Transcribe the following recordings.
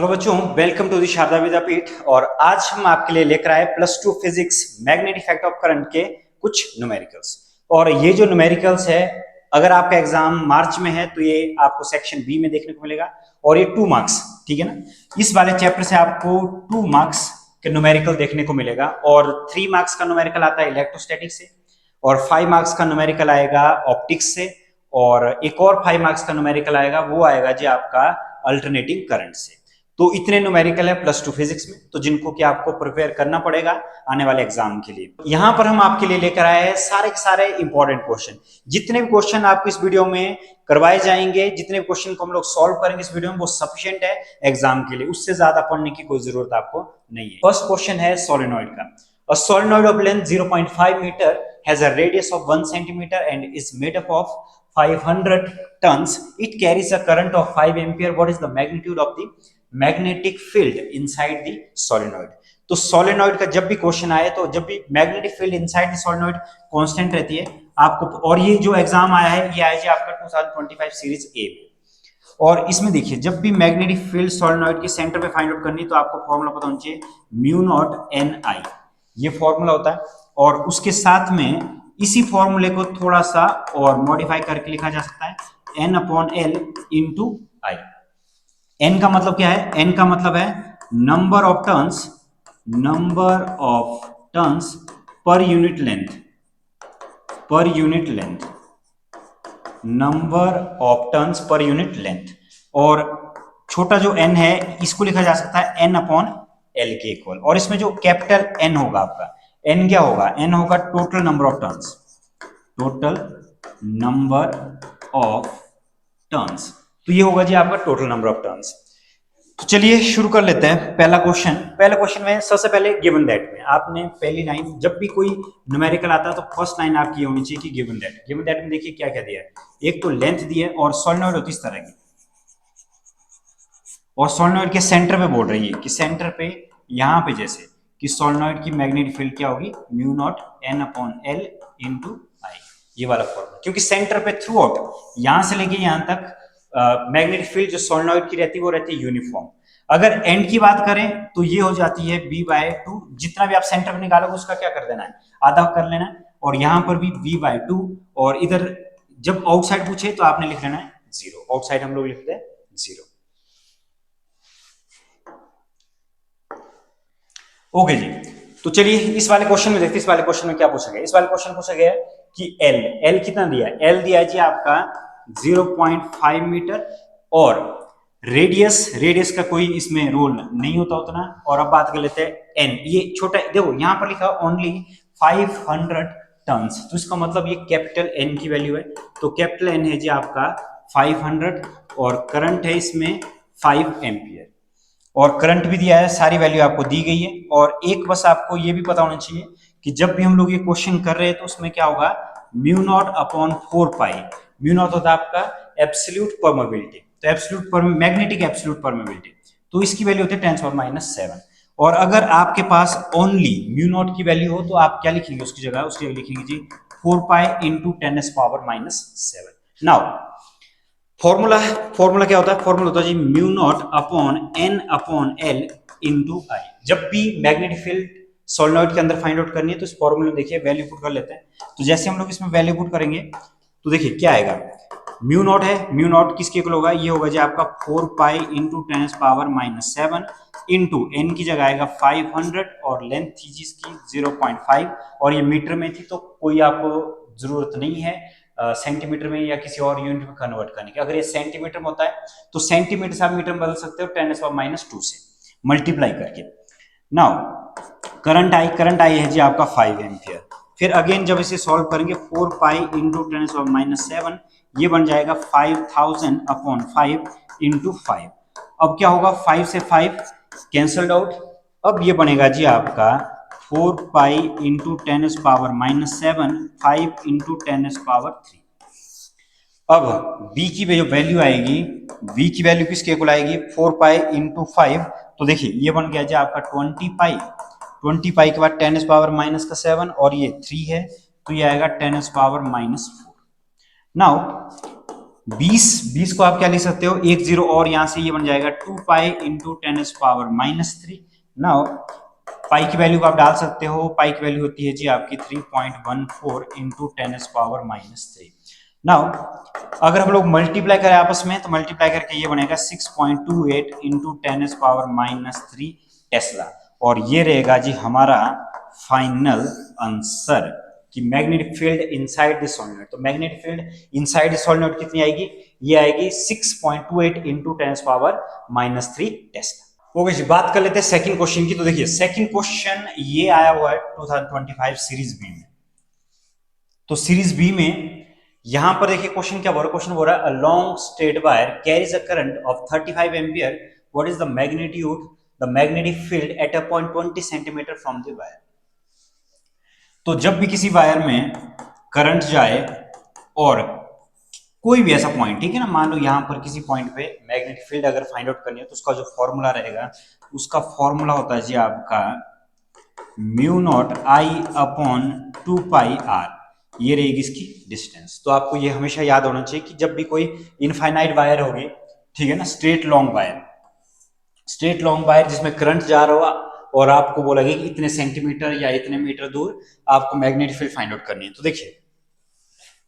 Hello बच्चों, welcome to the Sharda विद्यापीठ। और आज हम आपके लिए लेकर आए +2 physics magnetic effect of current के कुछ न्यूमेरिकल्स। और ये जो न्यूमेरिकल्स है, अगर आपका एग्जाम मार्च में है तो ये आपको सेक्शन बी में देखने को मिलेगा और ये 2 मार्क्स, ठीक है ना। इस वाले चैप्टर से आपको 2 मार्क्स के न्यूमेरिकल देखने को मिलेगा और 3 मार्क्स का न्यूमेरिकल आता है इलेक्ट्रोस्टैटिक्स से और 5 मार्क्स का न्यूमेरिकल आएगा ऑप्टिक्स से और एक और 5 मार्क्स का न्यूमेरिकल आएगा, वो आएगा जी आपका अल्टरनेटिंग करंट से। तो इतने न्यूमेरिकल है +2 फिजिक्स में, तो जिनको कि आपको प्रिपेयर करना पड़ेगा आने वाले एग्जाम के लिए। यहां पर हम आपके लिए लेकर आए हैं सारे के सारे इंपॉर्टेंट क्वेश्चन। जितने भी क्वेश्चन आपको इस वीडियो में करवाए जाएंगे, जितने भी क्वेश्चन को हम लोग सॉल्व करेंगे इस वीडियो में, वो सफिशिएंट है एग्जाम के लिए। उससे ज्यादा पढ़ने की कोई जरूरत आपको नहीं है। फर्स्ट क्वेश्चन है सोलेनॉइड का। A solenoid of length 0.5 metre has a radius of 1 centimeter and is made up of 500 tons. It carries a current of 5 ampere. What is the magnitude of the magnetic field inside the solenoid? तो solenoid का जब भी question आए तो जब भी magnetic field inside the solenoid constant रहती है आपको। और ये जो एग्जाम आया है ये आया जी आपका 2025 सीरीज ए में। और इसमें देखिए, जब भी मैग्नेटिक फील्ड सोलेनॉइड के सेंटर पे फाइंड आउट करनी है तो आपको फॉर्मूला पता होना चाहिए, म्यू नॉट एन आई, ये फॉर्मूला होता है। और उसके साथ में इसी फॉर्मूले को थोड़ा सा और मॉडिफाई करके लिखा जा सकता है n अपॉन एल इंटू आई। n का मतलब क्या है? n का मतलब है number of turns per unit length, number of turns per unit length. और छोटा जो n है इसको लिखा जा सकता है n अपॉन एल के इक्वल। और इसमें जो कैपिटल n होगा आपका, n क्या होगा? n होगा टोटल नंबर ऑफ टर्न्स। तो ये होगा जी आपका टोटल नंबर ऑफ टर्न्स। तो चलिए शुरू कर लेते हैं पहला क्वेश्चन में सबसे पहले गिवन दैट में आपने पहली लाइन, जब भी कोई न्यूमेरिकल आता है तो फर्स्ट लाइन आपकी होनी चाहिए कि गिवन दैट में देखिए क्या क्या दिया है। एक तो लेंथ दी है और सोलेनॉइड होती इस तरह की, और सोलेनॉइड के सेंटर पे बोल रही है कि सेंटर पे यहां पे जैसे कि सोलेनॉइड की मैग्नेटिक फील्ड क्या होगी, mu naught N upon L into I, ये वाला फॉर्मूला। क्योंकि सेंटर पे थ्रू आउट यहां से लेके यहां तक मैग्नेटिक फील्ड जो सोलेनॉइड की रहती है वो रहती है यूनिफॉर्म। अगर एंड की बात करें तो ये हो जाती है b/2। जितना भी आप सेंटर में निकालोगे उसका क्या कर देना है, आधा कर लेना है। और यहां पर भी b/2। और इधर जब आउटसाइड पूछे तो आपने लिख लेना है 0। आउटसाइड हम लोग लिखते हैं 0। ओके जी। तो चलिए इस वाले क्वेश्चन में देखते हैं, इस वाले क्वेश्चन में क्या पूछा गया। इस वाले क्वेश्चन पूछा गया कि एल कितना दिया है? एल दिया है जी आपका 0.5 मीटर और रेडियस का कोई इसमें रोल नहीं होता उतना। और अब बात कर लेते हैं एन, ये छोटा देखो यहां पर लिखा ओनली 500 टन्स, तो इसका मतलब ये कैपिटल एन की वैल्यू है। तो कैपिटल एन है जी आपका 500 और करंट है इसमें 5 एम्पियर। और करंट भी दिया है, सारी वैल्यू आपको दी गई है। और एक बस आपको ये भी पता होना चाहिए कि जब भी हम लोग ये क्वेश्चन कर रहे हैं तो उसमें क्या होगा, mu naught upon 4 pi. Mu naught होता है आपका एब्सोल्यूट परमेबिलिटी, तो एब्सोल्यूट मैग्नेटिक एब्सोल्यूट परमेबिलिटी, तो इसकी वैल्यू होती है 10⁻⁷। और अगर आपके पास ओनली म्यू नॉट की वैल्यू हो तो आप क्या लिखेंगे उसकी जगह लिखेंगे जी 4 पाई इंटू 10⁻⁷। नाउ फॉर्मूला क्या होता है? फॉर्मूला होता है जी mu naught upon N upon L into I. जब भी मैग्नेटिक फील्ड सोलेनॉइड के अंदर फाइंड आउट करनी है तो इस फॉर्मूले में देखिए वैल्यू पुट कर लेते हैं। तो जैसे हम लोग इसमें वैल्यू पुट करेंगे तो देखिए क्या आएगा, म्यू नॉट है, म्यू नॉट किसके इक्वल होगा, ये होगा जी आपका 4 पाई इंटू 10⁻⁷ इंटू एन की जगह आएगा 500 और लेंथ थी जिसकी 0.5 और ये मीटर में थी तो कोई आपको जरूरत नहीं है सेंटीमीटर में या किसी और यूनिट में कन्वर्ट करने की। अगर ये सेंटीमीटर में होता है तो सेंटीमीटर से आप मीटर में बदल सकते हो 10⁻⁻² से मल्टीप्लाई करके। नाउ करंट आई है जी आपका 5 एम्पियर। फिर अगेन जब इसे सॉल्व करेंगे 4 पाई इंटू 10⁻⁷, ये बन जाएगा 5000 अपॉन 5 इंटू 5। अब क्या होगा, 5 से 5 कैंसल्ड आउट। अब ये बनेगा जी आपका 4 पाई इंटू 10⁻⁷, 5 इंटू 10⁻3। अब b की जो वैल्यू आएगी, v की वैल्यू किसके इक्वल आएगी, 4 पाई इंटू 5। तो देखिए ये बन गया जी आपका 20 पाई के बाद 10⁻⁻⁷ और ये 3 है तो ये आएगा 10⁻⁴। नाउ 20 को आप क्या लिख सकते हो, 10 और यहां से ये बन जाएगा 2 पाई इंटू 10⁻³ नाउ पाई की वैल्यू को आप डाल सकते हो, पाई की वैल्यू होती है जी आपकी 3.14 इंटू 10⁻³ नाउ अगर हम लोग मल्टीप्लाई करें आपस में तो मल्टीप्लाई करके ये बनेगा 6.28 इंटू 10⁻³ टेस्ला, और ये रहेगा जी हमारा फाइनल आंसर कि magnetic field inside the solenoid. तो magnetic field inside the solenoid कितनी आएगी, ये आएगी 6.28 इंटू 10⁻³ टेस्ला। ओके जी, बात कर लेते हैं सेकंड क्वेश्चन की। तो देखिए सेकंड क्वेश्चन ये आया हुआ है 2025 सीरीज बी में। तो सीरीज बी में यहां पर देखिए क्वेश्चन क्या बोल रहा है, क्वेश्चन बोल रहा है a long straight wire carries a current of 35 ampere, what is the magnitude the magnetic field eight a point 20 centimetre from the wire. तो जब भी किसी वायर में करंट जाए और कोई भी ऐसा पॉइंट, ठीक है ना, मान लो यहां पर किसी पॉइंट पे मैग्नेटिक फील्ड अगर फाइंड आउट करनी है तो उसका जो फॉर्मूला रहेगा, उसका फॉर्मूला होता है जी आपका μ0I/2πr, ये रहेगी इसकी डिस्टेंस। तो आपको ये हमेशा याद होना चाहिए कि जब भी कोई इनफाइनाइट वायर होगी, ठीक है ना, स्ट्रेट लॉन्ग वायर जिसमें करंट जा रहा होगा और आपको बोला गया कि इतने सेंटीमीटर या इतने मीटर दूर आपको मैग्नेटिक फील्ड फाइंड आउट करनी है। तो देखिए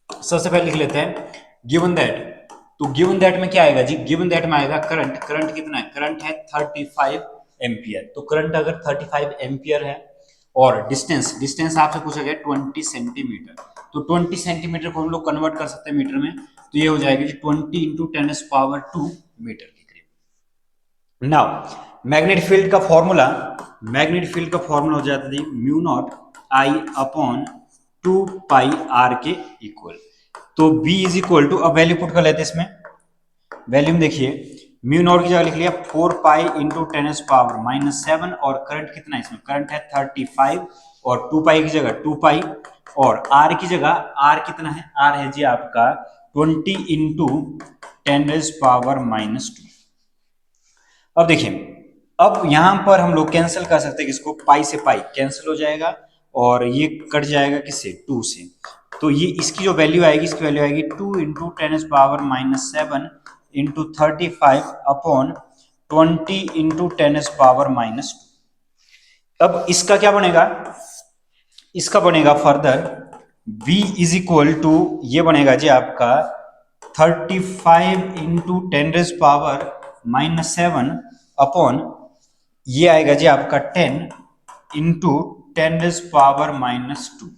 सबसे पहले लिख लेते हैं गिवन दैट। तो गिवन दैट में क्या आएगा जी, गिवन दैट में आएगा करंट कितना है, करंट है 35 एम्पियर। तो करंट अगर 35 एम्पियर है और डिस्टेंस आपसे पूछा गया 20 सेंटीमीटर, तो 20 सेंटीमीटर को हम लोग कन्वर्ट कर सकते हैं मीटर में, तो ये हो जाएगा जी 20 इंटू 10⁻² मीटर के करीब। नाउ मैग्नेटिक फील्ड का फॉर्मूला हो जाता है μ0I/2πr के इक्वल। तो B इज इक्वल टू, अब वैल्यू पुट कर लेते हैं इसमें, वैल्यू में देखिए μ0 की जगह लिख लिया 4 पाई इंटू 10⁻⁻7 और करंट कितना है इसमें, करंट है 35 और 2 पाई की जगह 2 पाई और r की जगह r कितना है, r है जी आपका 20 इंटू 10⁻²। अब देखिए अब यहां पर हम लोग कैंसिल कर सकते हैं किसको, पाई से पाई कैंसिल हो जाएगा और ये कट जाएगा किससे, 2 से। तो ये इसकी जो वैल्यू आएगी, इसकी वैल्यू आएगी 2 इंटू 10⁻⁻7 इंटू 35 अपॉन 20 इंटू 10⁻²। अब इसका क्या बनेगा, इसका बनेगा further v is equal to, ये बनेगा जी आपका 35 इंटू 10⁻⁻7 अपॉन ये आएगा जी आपका 10 इंटू 10⁻²।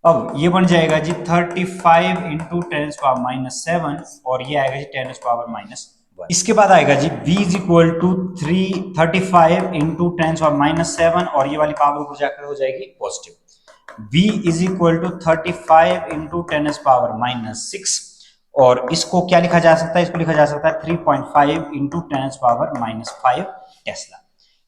अब ये बन जाएगा जी 35 इंटू 10⁻7 और ये आएगा जी 10⁻1। इसके बाद आएगा जी v is equal to 35 into 10⁻7 और ये वाली पावर ऊपर जाकर हो जाएगी positive. v is equal to 35 into 10⁻6 और इसको क्या लिखा जा सकता है, इसको लिखा जा सकता है 3.5 इंटू 10⁻5 टेस्ला।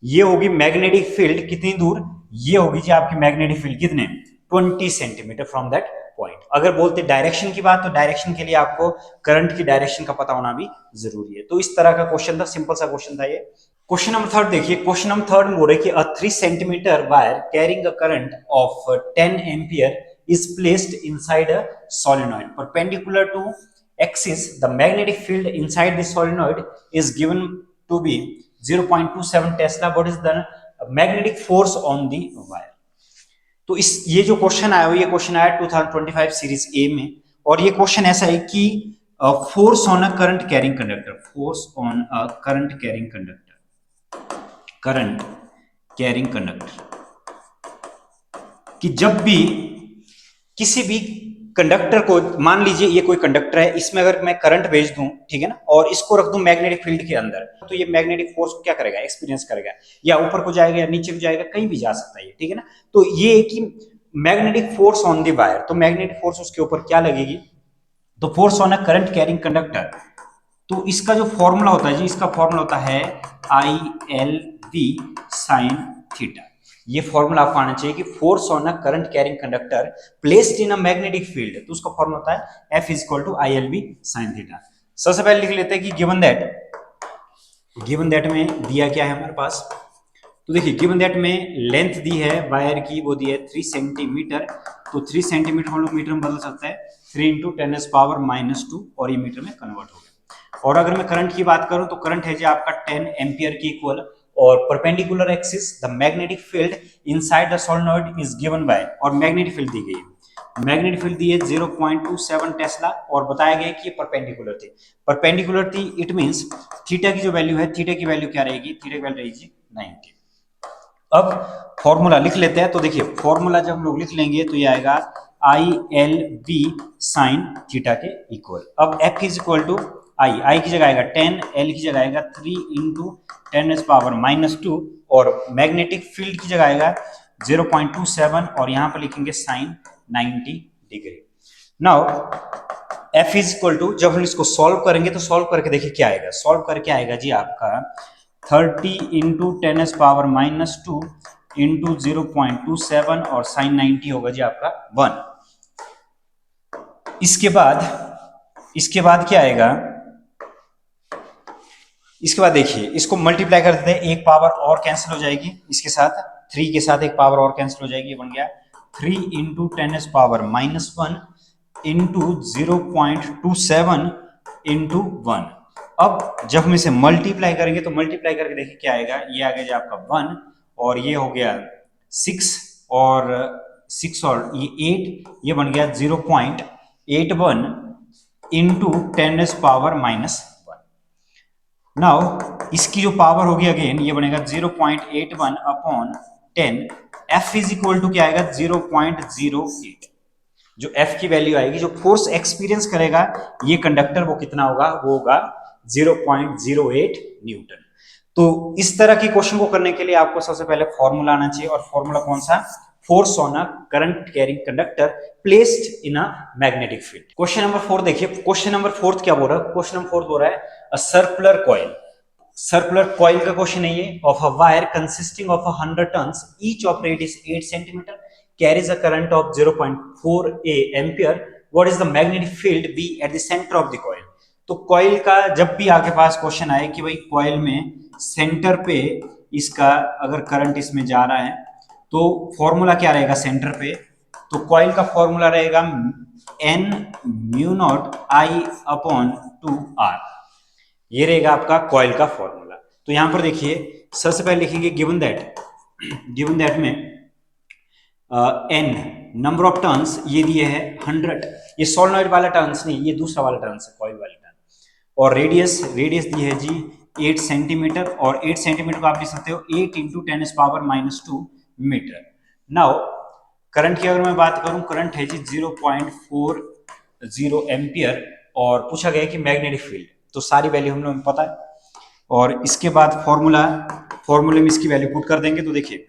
ये होगी मैग्नेटिक फील्ड कितनी दूर, ये होगी जी आपकी मैग्नेटिक फील्ड कितने 20 सेंटीमीटर फ्रॉम दैट पॉइंट। अगर बोलते डायरेक्शन की बात, तो डायरेक्शन के लिए आपको करंट की डायरेक्शन का पता होना भी जरूरी है। तो इस तरह का क्वेश्चन था, सिंपल सा क्वेश्चन था ये। क्वेश्चन नंबर 3 देखिए, क्वेश्चन नंबर 3 में बोल रहे कि अ 3 centimetre wire carrying a current of 10 ampere is placed inside a solenoid perpendicular to axis. The magnetic field inside the solenoid is given to be 0.27 Tesla. What is the magnetic force on the wire? तो इस ये जो question आया, ये question आया 2025 series A में, और ये क्वेश्चन ऐसा है कि force on a current carrying conductor, force on a current carrying conductor कि जब भी किसी भी कंडक्टर को, मान लीजिए ये कोई कंडक्टर है, इसमें अगर मैं करंट भेज दूं, ठीक है ना, और इसको रख दूं मैग्नेटिक फील्ड के अंदर, तो ये मैग्नेटिक फोर्स को क्या करेगा, एक्सपीरियंस करेगा, या ऊपर को जाएगा या नीचे को जाएगा, कहीं भी जा सकता है ये, ठीक है ना। तो ये है कि magnetic force on the wire, तो मैग्नेटिक फोर्स उसके ऊपर क्या लगेगी, तो force on a current carrying conductor. तो इसका जो फॉर्मूला होता है जी, इसका फॉर्मूला होता है ILV sin थीटा। ये फॉर्मूला आपको आना चाहिए कि force on a current carrying conductor placed in a magnetic field, तो उसका फॉर्मूला होता है F is equal to ILV sin theta. सबसे पहले लिख लेते हैं कि गिवन दैट में दिया क्या है हमारे पास। तो देखिए गिवन दैट में लेंथ दी है वायर की, वो दी है 3 सेंटीमीटर तो 3 सेंटीमीटर हम लोग मीटर में बदल सकते हैं, 3 इंटू 10⁻⁻², और ये मीटर में कन्वर्ट हो गया। और अगर मैं करंट की बात करूं तो करंट है जी आपका 10 एम्पियर की इक्वल, और perpendicular axis the magnetic field inside the solenoid is given by, और मैग्नेटिक फील्ड दी गई है, मैग्नेटिक फील्ड दी है 0.27 टेस्ला, और बताया गया कि ये परपेंडिकुलर थी। परपेंडिकुलर थी इट मींस थीटा की जो वैल्यू है, थीटा की वैल्यू क्या रहेगी, थीटा की वैल्यू रहेगी 90। अब फॉर्मूला लिख लेते हैं। तो देखिए फॉर्मूला जब हम लोग लिख लेंगे तो ये आएगा ILB साइन थीटा के इक्वल। अब F इज इक्वल टू आई की जगह आएगा 10, L की जगह आएगा 3 इंटू 10⁻⁻², और मैग्नेटिक फील्ड की जगह आएगा 0.27, और यहां पर लिखेंगे sine 90 degree. Now F is equal to, जब हम इसको सॉल्व करेंगे तो सॉल्व करके देखिए क्या आएगा, सॉल्व करके आएगा जी आपका 30 इंटू 10⁻⁻² इंटू 0.27, और साइन 90 होगा जी आपका 1। इसके बाद क्या आएगा, इसके बाद देखिए इसको मल्टीप्लाई कर देते हैं, एक पावर और कैंसिल हो जाएगी इसके साथ, 3 के साथ एक पावर और कैंसिल हो जाएगी, बन गया 3 इंटू 10⁻⁻1 इंटू 0.27 इंटू 1। अब जब हम इसे मल्टीप्लाई करेंगे तो मल्टीप्लाई करके देखिए क्या आएगा, ये आ गया जी आपका 1, और ये हो गया 6, और 6 और ये 8, ये बन गया 0.81 इंटू 10⁻⁻1। नाउ इसकी जो पावर होगी अगेन ये बनेगा 0.81 upon 10। F is equal to क्या आएगा 0.08। जो F की वैल्यू आएगी, जो फोर्स एक्सपीरियंस करेगा ये कंडक्टर, वो कितना होगा, वो होगा 0.08 न्यूटन। तो इस तरह की क्वेश्चन को करने के लिए आपको सबसे पहले फॉर्मूला आना चाहिए, और फॉर्मूला कौन सा, force on a current carrying conductor placed in a magnetic field. Question number 4 देखिए, क्वेश्चन नंबर 4 क्या बोल रहा है, क्वेश्चन नंबर 4 बोल रहा है a circular coil, circular coil का क्वेश्चन है ये, of a wire consisting of 100 turns each of radius 8 centimetre carries a current of 0.4 ampere. What is the magnetic field B at the center of the coil? तो coil का जब भी आपके पास question आए कि भाई कॉइल में सेंटर पे इसका अगर करंट इसमें जा रहा है तो फॉर्मूला क्या रहेगा सेंटर पे, तो कॉइल का फॉर्मूला रहेगा N mu naught I upon 2R, ये रहेगा आपका कॉइल का फॉर्मूला। तो यहां पर देखिए सबसे पहले लिखेंगे गिवन दैट में N नंबर ऑफ टर्न्स ये दिए है 100, ये सोलेनोइड वाला टर्न्स नहीं, ये दूसरा वाला टर्न्स है कॉइल वाला टर्न, और रेडियस दी है जी 8 सेंटीमीटर, और 8 सेंटीमीटर को आप लिख सकते हो 8 इंटू 10⁻⁻² मीटर। नाउ करंट की अगर मैं बात करूं, करंट है जी 0.40 एम्पियर, और पूछा गया कि मैग्नेटिक फील्ड, तो सारी वैल्यू हम लोग पता है, और इसके बाद फॉर्मूले में इसकी वैल्यू पुट कर देंगे, तो देखिए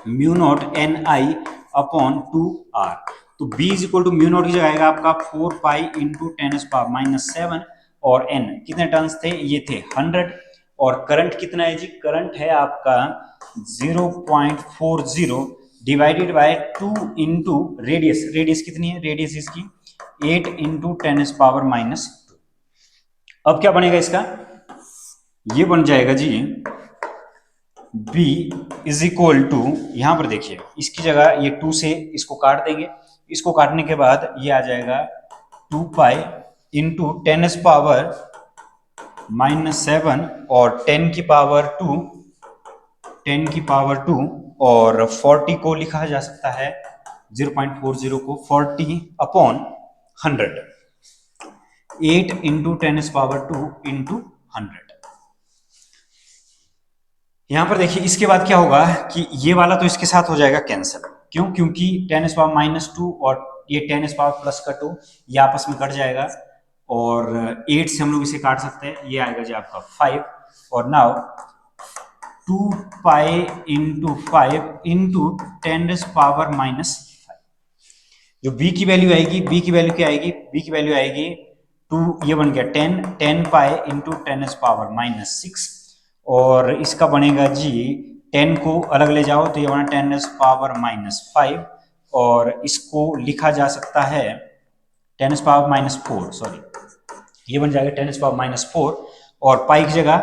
mu naught NI upon 2R, तो B is equal to mu naught की जगह आएगा आपका 4 पाई इंटू 10⁻⁻7, और N कितने टर्न्स थे, ये थे 100, और करंट कितना है जी, करंट है आपका 0.40 डिवाइडेड बाय 2 इंटू रेडियस कितनी है, रेडियस इसकी 8 इंटू 10⁻⁻2। अब क्या बनेगा इसका, ये बन जाएगा जी B इज इक्वल टू, यहां पर देखिए इसकी जगह ये 2 से इसको काट देंगे, इसको काटने के बाद ये आ जाएगा 2 पाई इंटू 10⁻⁻7 और 10⁻2 और 40 को लिखा जा सकता है 0.40 को 40 अपॉन 100, 8 इंटू 10⁻2 इंटू 100। यहां पर देखिए इसके बाद क्या होगा कि ये वाला तो इसके साथ हो जाएगा कैंसिल, क्यों, क्योंकि 10⁻⁻2 और ये 10⁻+2 ये आपस में कट जाएगा, और 8 से हम लोग इसे काट सकते हैं, ये आएगा जी आपका 5, और नाउ 2 पाई इंटू 5 इंटू 10⁻⁻5, जो B की वैल्यू आएगी, B की वैल्यू क्या आएगी, B की वैल्यू आएगी 2, ये बन गया 10 पाई इंटू 10⁻⁻6, और इसका बनेगा जी 10 को अलग ले जाओ तो ये बना 10⁻⁻5, और इसको लिखा जा सकता है 10⁻⁻4, सॉरी ये बन जाएगा 10⁻⁻4, और पाई की जगह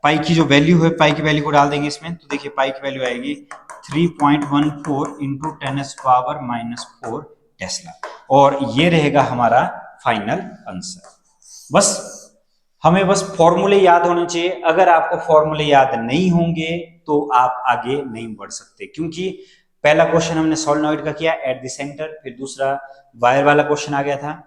पाई की जो वैल्यू है, पाई की वैल्यू को डाल देंगे इसमें, तो देखिए पाई की वैल्यू आएगी 3.14 इंटू 10⁻⁻⁴ टेस्ला, और ये रहेगा हमारा फाइनल आंसर। बस हमें बस फॉर्मूले याद होने चाहिए। अगर आपको फॉर्मूले याद नहीं होंगे तो आप आगे नहीं बढ़ सकते, क्योंकि पहला क्वेश्चन हमने सोलेनॉइड का किया एट द सेंटर, फिर दूसरा वायर वाला क्वेश्चन आ गया था,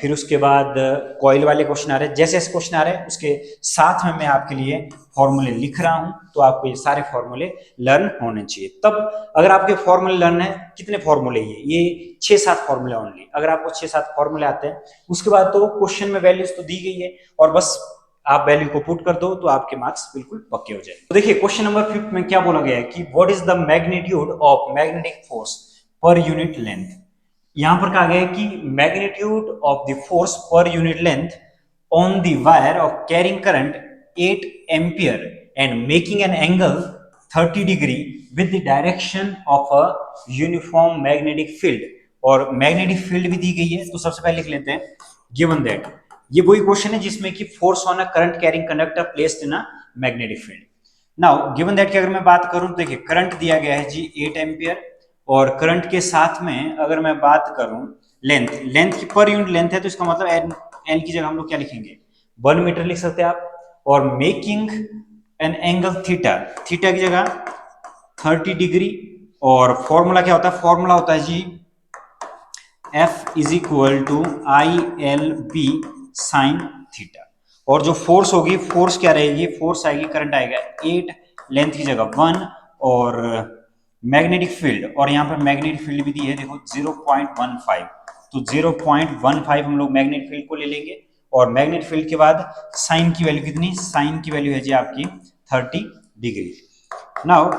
फिर उसके बाद कॉइल वाले क्वेश्चन आ रहे हैं। जैसे जैसे क्वेश्चन आ रहे हैं उसके साथ में मैं आपके लिए फॉर्मूले लिख रहा हूं, तो आपको ये सारे फॉर्मूले लर्न होने चाहिए। तब अगर आपके फॉर्मूले लर्न है, कितने फॉर्मूले ये 6-7 फॉर्मूले ओनली, अगर आपको 6-7 फॉर्मूले आते हैं उसके बाद तो क्वेश्चन में वैल्यूज तो दी गई है, और बस आप वैल्यू को पुट कर दो तो आपके मार्क्स बिल्कुल पक्के हो जाएंगे। तो देखिए क्वेश्चन नंबर 5 में क्या बोला गया है कि what is the magnitude of magnetic force per unit length. यहां पर कहा गया है कि magnitude of the force per unit length on the wire of carrying current 8 ampere and making an angle 30 degree with the direction of a uniform magnetic field, और magnetic field भी दी गई है। तो सबसे पहले लिख लेते हैं गिवन दैट, ये वही क्वेश्चन है जिसमें कि force on a current carrying conductor placed in a magnetic field. Now given that की अगर मैं बात करूं तो देखिए करंट दिया गया है जी 8 एम्पियर, और करंट के साथ में अगर मैं बात करूं लेंथ, लेंथ की पर यूनिट लेंथ है, तो इसका मतलब एल की जगह हम लोग क्या लिखेंगे 1 मीटर लिख सकते हैं आप, और making an angle theta, theta की जगह 30 डिग्री, और फॉर्मूला क्या होता है, फॉर्मूला होता है जी F is equal to I L B sine theta, और जो फोर्स होगी, फोर्स क्या रहेगी, फोर्स आएगी, करंट आएगा 8, लेंथ की जगह 1, और मैग्नेटिक फील्ड, और यहाँ पर मैग्नेटिक फील्ड भी दी है देखो 0.15, तो 0.15 हम लोग मैग्नेटिक फील्ड को ले लेंगे, और मैग्नेटिक फील्ड के बाद साइन की वैल्यू कितनी, साइन की वैल्यू है जी आपकी 30 डिग्री। नाउ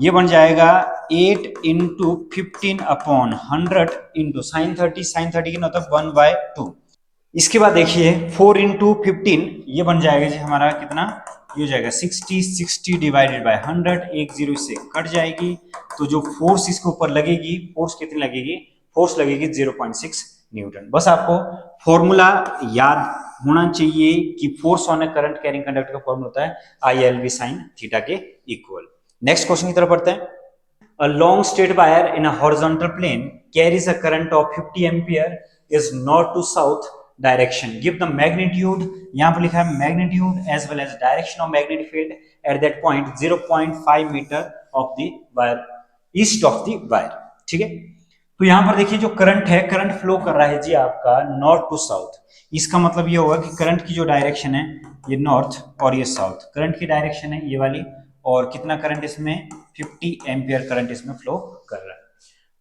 ये बन जाएगा 8 इंटू 15/100 इंटू साइन 30 की मतलब 1/2। इसके बाद देखिए 4 इंटू 15, ये बन जाएगा जी हमारा कितना, ये हो जाएगा 60 डिवाइडेड बाय 100, एक जीरो इससे कट जाएगी, तो जो फोर्स इसके ऊपर लगेगी, फोर्स कितनी लगेगी, फोर्स लगेगी 0.6 न्यूटन। बस आपको फॉर्मूला याद होना चाहिए कि force on a current carrying conductor का फॉर्मूला होता है I L B sine theta के इक्वल। नेक्स्ट क्वेश्चन की तरफ बढ़ते हैं। A long straight wire in a horizontal plane carries a current of 50 ampere is north to south direction. Give the magnitude, यहाँ पर लिखा है magnitude as well as direction of magnetic field at that point 0.5 meter of the wire east of the wire. ठीक है, तो यहाँ पर देखिए जो करंट है, करंट फ्लो कर रहा है जी आपका नॉर्थ टू साउथ। इसका मतलब ये होगा कि करंट की जो डायरेक्शन है ये नॉर्थ और ये साउथ, करंट की डायरेक्शन है ये वाली, और कितना करंट इसमें 50 एम्पियर करंट इसमें फ्लो कर रहा है,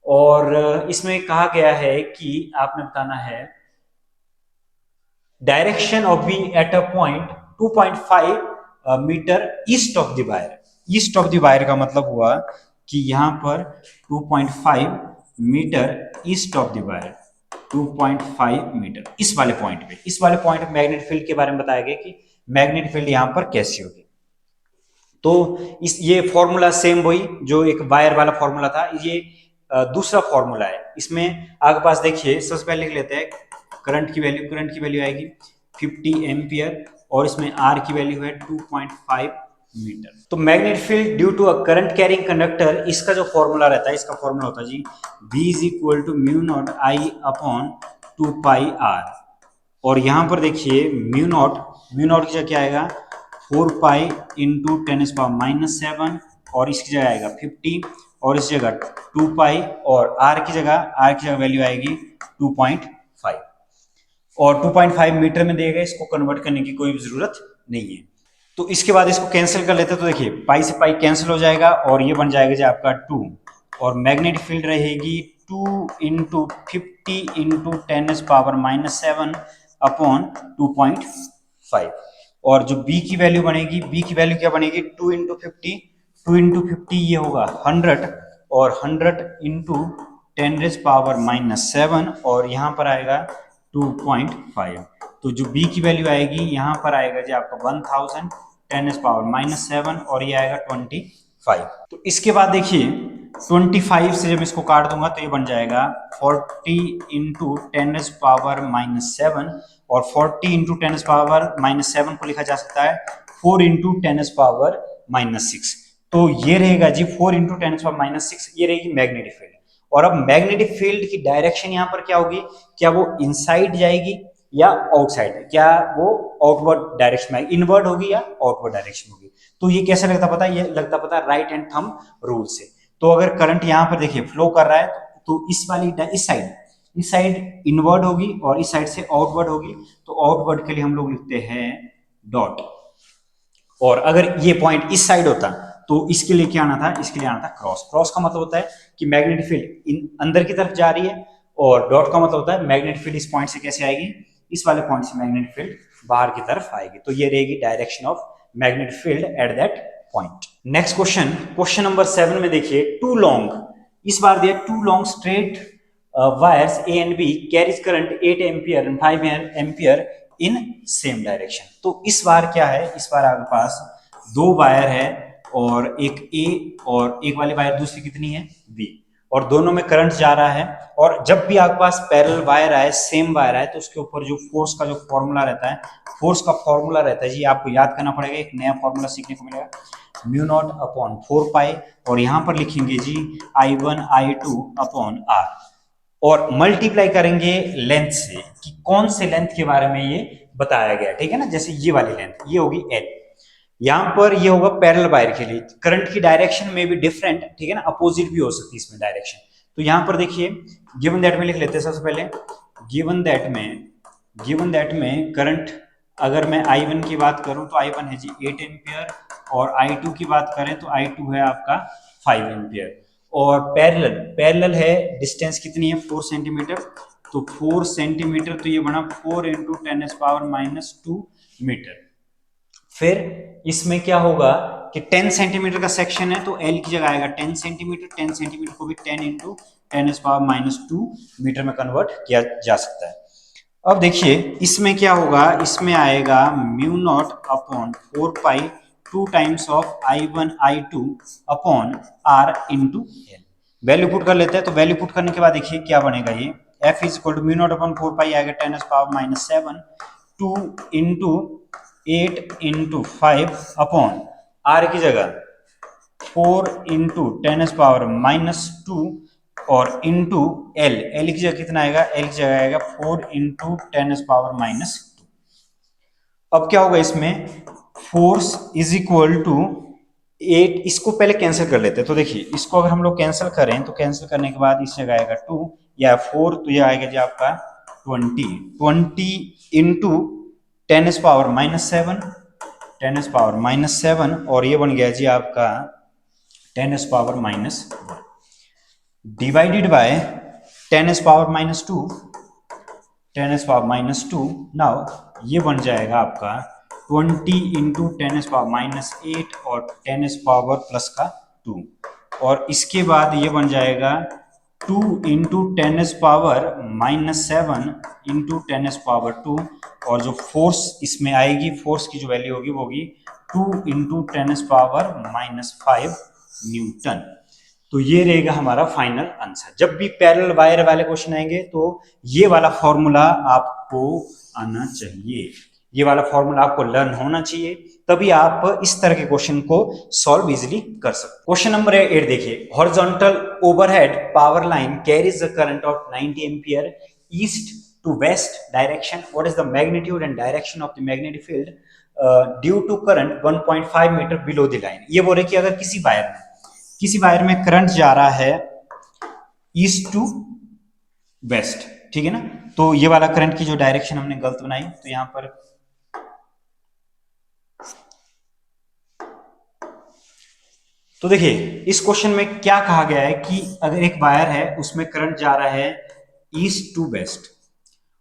और इसमें कहा गया है कि आपने बताना है direction of B at a point 2.5 metre east of the wire. East of the wire का मतलब हुआ कि यहां पर 2.5 metre east of the wire, 2.5 metre इस वाले पॉइंट पे, इस वाले पॉइंट मैग्नेटिक फील्ड के बारे में बताया गया कि मैग्नेटिक फील्ड यहां पर कैसी होगी। तो इस ये फॉर्मूला सेम वही जो एक वायर वाला फॉर्मूला था, ये दूसरा फॉर्मूला है। इसमें आपके पास देखिए सबसे पहले लिख लेते हैं करंट की वैल्यू, करंट की वैल्यू आएगी 50 एम्पियर, और इसमें आर की वैल्यू है 2.5 मीटर। तो magnetic field due to a current carrying conductor, इसका जो फॉर्मूला रहता है, इसका फॉर्मूला होता है जी V is equal to mu naught I upon 2 pi R, और यहां पर देखिए म्यू नॉट की जगह क्या आएगा 4 पाई इंटू 10⁻⁻⁷, और इसकी जगह आएगा 50, और इस जगह 2 पाई, और आर की जगह वैल्यू आएगी 2.5, और 2.5 मीटर में देगा, इसको कन्वर्ट करने की कोई जरूरत नहीं है। तो इसके बाद इसको कैंसिल कर लेते हैं, तो देखिए पाई से पाई कैंसिल हो जाएगा, और ये बन जाएगा जी आपका 2, और मैग्नेटिक फील्ड रहेगी 2 इंटू 50 इंटू 10⁻⁷ अपॉन 2.5, और जो B की वैल्यू बनेगी, B की वैल्यू क्या बनेगी 2 इंटू 50 ये होगा 100, और 100 इंटू 10⁻⁷, और यहाँ पर आएगा 2.5, तो जो B की वैल्यू आएगी यहाँ पर आएगा जी आपका 1000 10⁻⁷, और ये आएगा 25। तो इसके बाद देखिए 25 से जब इसको काट दूंगा तो ये बन जाएगा 40 इंटू 10⁻⁷, और 40 इंटू 10⁻⁷ को लिखा जा सकता है 4 इंटू 10⁻⁻⁶। तो ये रहेगा जी 4 इंटू 10⁻⁻⁶, ये रहेगी मैग्नेटिक फील्ड। और अब मैग्नेटिक फील्ड की डायरेक्शन यहां पर क्या होगी, क्या वो इनसाइड जाएगी या आउटसाइड, क्या वो आउटवर्ड डायरेक्शन में, इनवर्ड होगी या आउटवर्ड डायरेक्शन होगी। तो ये कैसे लगता पता है, ये लगता पता है राइट हैंड थंब रूल से। तो अगर करंट यहां पर देखिए फ्लो कर रहा है तो इस वाली इस साइड इनवर्ड होगी और इस साइड से आउटवर्ड होगी। तो आउटवर्ड के लिए हम लोग लिखते हैं डॉट। और अगर ये पॉइंट इस साइड होता तो इसके लिए क्या आना था, इसके लिए आना था क्रॉस। क्रॉस का मतलब होता है कि मैग्नेटिक फील्ड अंदर की तरफ जा रही है, और डॉट का मतलब होता है मैग्नेटिक फील्ड इस पॉइंट से कैसे आएगी, इस वाले पॉइंट से मैग्नेटिक फील्ड बाहर की तरफ आएगी। तो ये रहेगी direction of magnetic field at that point. Next question, question number 7 में देखिए, टू लॉन्ग, इस बार दिया two long straight wires A and B carries current 8 ampere and 5 ampere in same direction. तो इस बार क्या है, इस बार आपके पास दो वायर है और एक ए और एक वाली वायर दूसरी कितनी है बी, और दोनों में करंट जा रहा है। और जब भी आपके पास पैरेलल वायर आए, सेम वायर आए, तो उसके ऊपर जो फोर्स का जो फॉर्मूला रहता है, फोर्स का फॉर्मूला रहता है जी, आपको याद करना पड़ेगा, एक नया फॉर्मूला सीखने को मिलेगा, म्यू नॉट अपॉन 4 पाई, और यहां पर लिखेंगे जी I1 I2 अपॉन R, और मल्टीप्लाई करेंगे लेंथ से कि कौन से लेंथ के बारे में ये बताया गया, ठीक है ना। जैसे ये वाली लेंथ ये होगी L, यहां पर ये होगा पैरेलल वायर के लिए, करंट की डायरेक्शन में भी डिफरेंट, ठीक है ना, अपोजिट भी हो सकती है इसमें डायरेक्शन। तो यहां पर देखिए गिवन दैट में लिख लेते हैं सबसे पहले, गिवन दैट में करंट, अगर मैं I1 की बात करूं तो I1 है जी 8 एम्पियर, और I2 की बात करें तो I2 है आपका 5 एम्पियर, और पैरेलल है, डिस्टेंस कितनी है 4 सेंटीमीटर, तो 4 सेंटीमीटर, तो ये बना 4 इंटू 10⁻⁻2 मीटर। फिर इसमें क्या होगा कि 10 सेंटीमीटर का सेक्शन है, तो L की जगह आएगा 10 सेंटीमीटर, 10 सेंटीमीटर को भी 10 इंटू 10⁻⁻2 मीटर में कन्वर्ट किया जा सकता है। अब देखिए इसमें क्या होगा, इसमें आएगा mu naught upon 4 pi 2 times of I1 I2 upon R into L। Value put कर लेते हैं, तो वैल्यू पुट करने के बाद देखिए क्या बनेगा, ये F is equal to mu naught upon 4 pi आएगा 10⁻⁻7 2 इंटू 8 इंटू 5 अपॉन R की जगह 4 इंटू 10⁻⁻2 और इंटू L की जगह कितना आएगा, L की जगह आएगा 4 इंटू 10⁻⁻2। अब क्या होगा इसमें, फोर्स इज इक्वल टू 8, इसको पहले कैंसिल कर लेते हैं। तो देखिए इसको अगर हम लोग कैंसिल करें, तो कैंसिल करने के बाद इस जगह आएगा 2 या 4, तो ये आएगा जी आपका 20 इंटू 10⁻⁻7 और ये बन गया जी आपका 10⁻⁻1 डिवाइडेड बाय 10⁻⁻2 नाउ ये बन जाएगा आपका 20 इंटू 10⁻⁻8 और 10⁻+2, और इसके बाद ये बन जाएगा 2 इंटू 10⁻⁻7 इंटू 10⁻2, और जो फोर्स इसमें आएगी, फोर्स की जो वैल्यू होगी वो होगी 2 इंटू 10⁻⁻5 न्यूटन। तो ये रहेगा हमारा फाइनल आंसर। जब भी पैरेलल वायर वाले क्वेश्चन आएंगे तो ये वाला फॉर्मूला आपको आना चाहिए, ये वाला फॉर्मूला आपको लर्न होना चाहिए, तभी आप इस तरह के क्वेश्चन को सॉल्व इजीली कर सकते। क्वेश्चन नंबर 8 देखिए, horizontal overhead power line carries the current of 90 ampere east to west direction, what is the magnitude and direction of the magnetic field due to current 1.5 metre below the line. ये बोल रहे कि अगर किसी wire में current जा रहा है ईस्ट टू वेस्ट, ठीक है ना, तो ये वाला करंट की जो डायरेक्शन हमने गलत बनाई, तो यहां पर तो देखिए इस क्वेश्चन में क्या कहा गया है कि अगर एक वायर है उसमें करंट जा रहा है ईस्ट टू वेस्ट,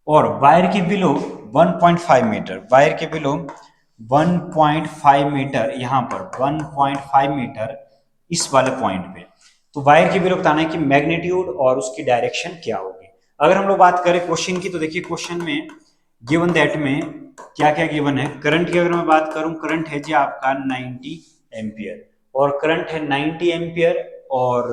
और वायर के बिलो 1.5 मीटर, वायर के बिलो 1.5 मीटर, यहां पर 1.5 मीटर इस वाले पॉइंट पे, तो वायर के बिलो बताना है कि मैग्नीट्यूड और उसकी डायरेक्शन क्या होगी। अगर हम लोग बात करें क्वेश्चन की, तो देखिए क्वेश्चन में गिवन दैट में क्या क्या गिवन है। करंट की अगर मैं बात करूं, करंट है जी आपका 90 एम्पियर, और करंट है 90 एम्पियर, और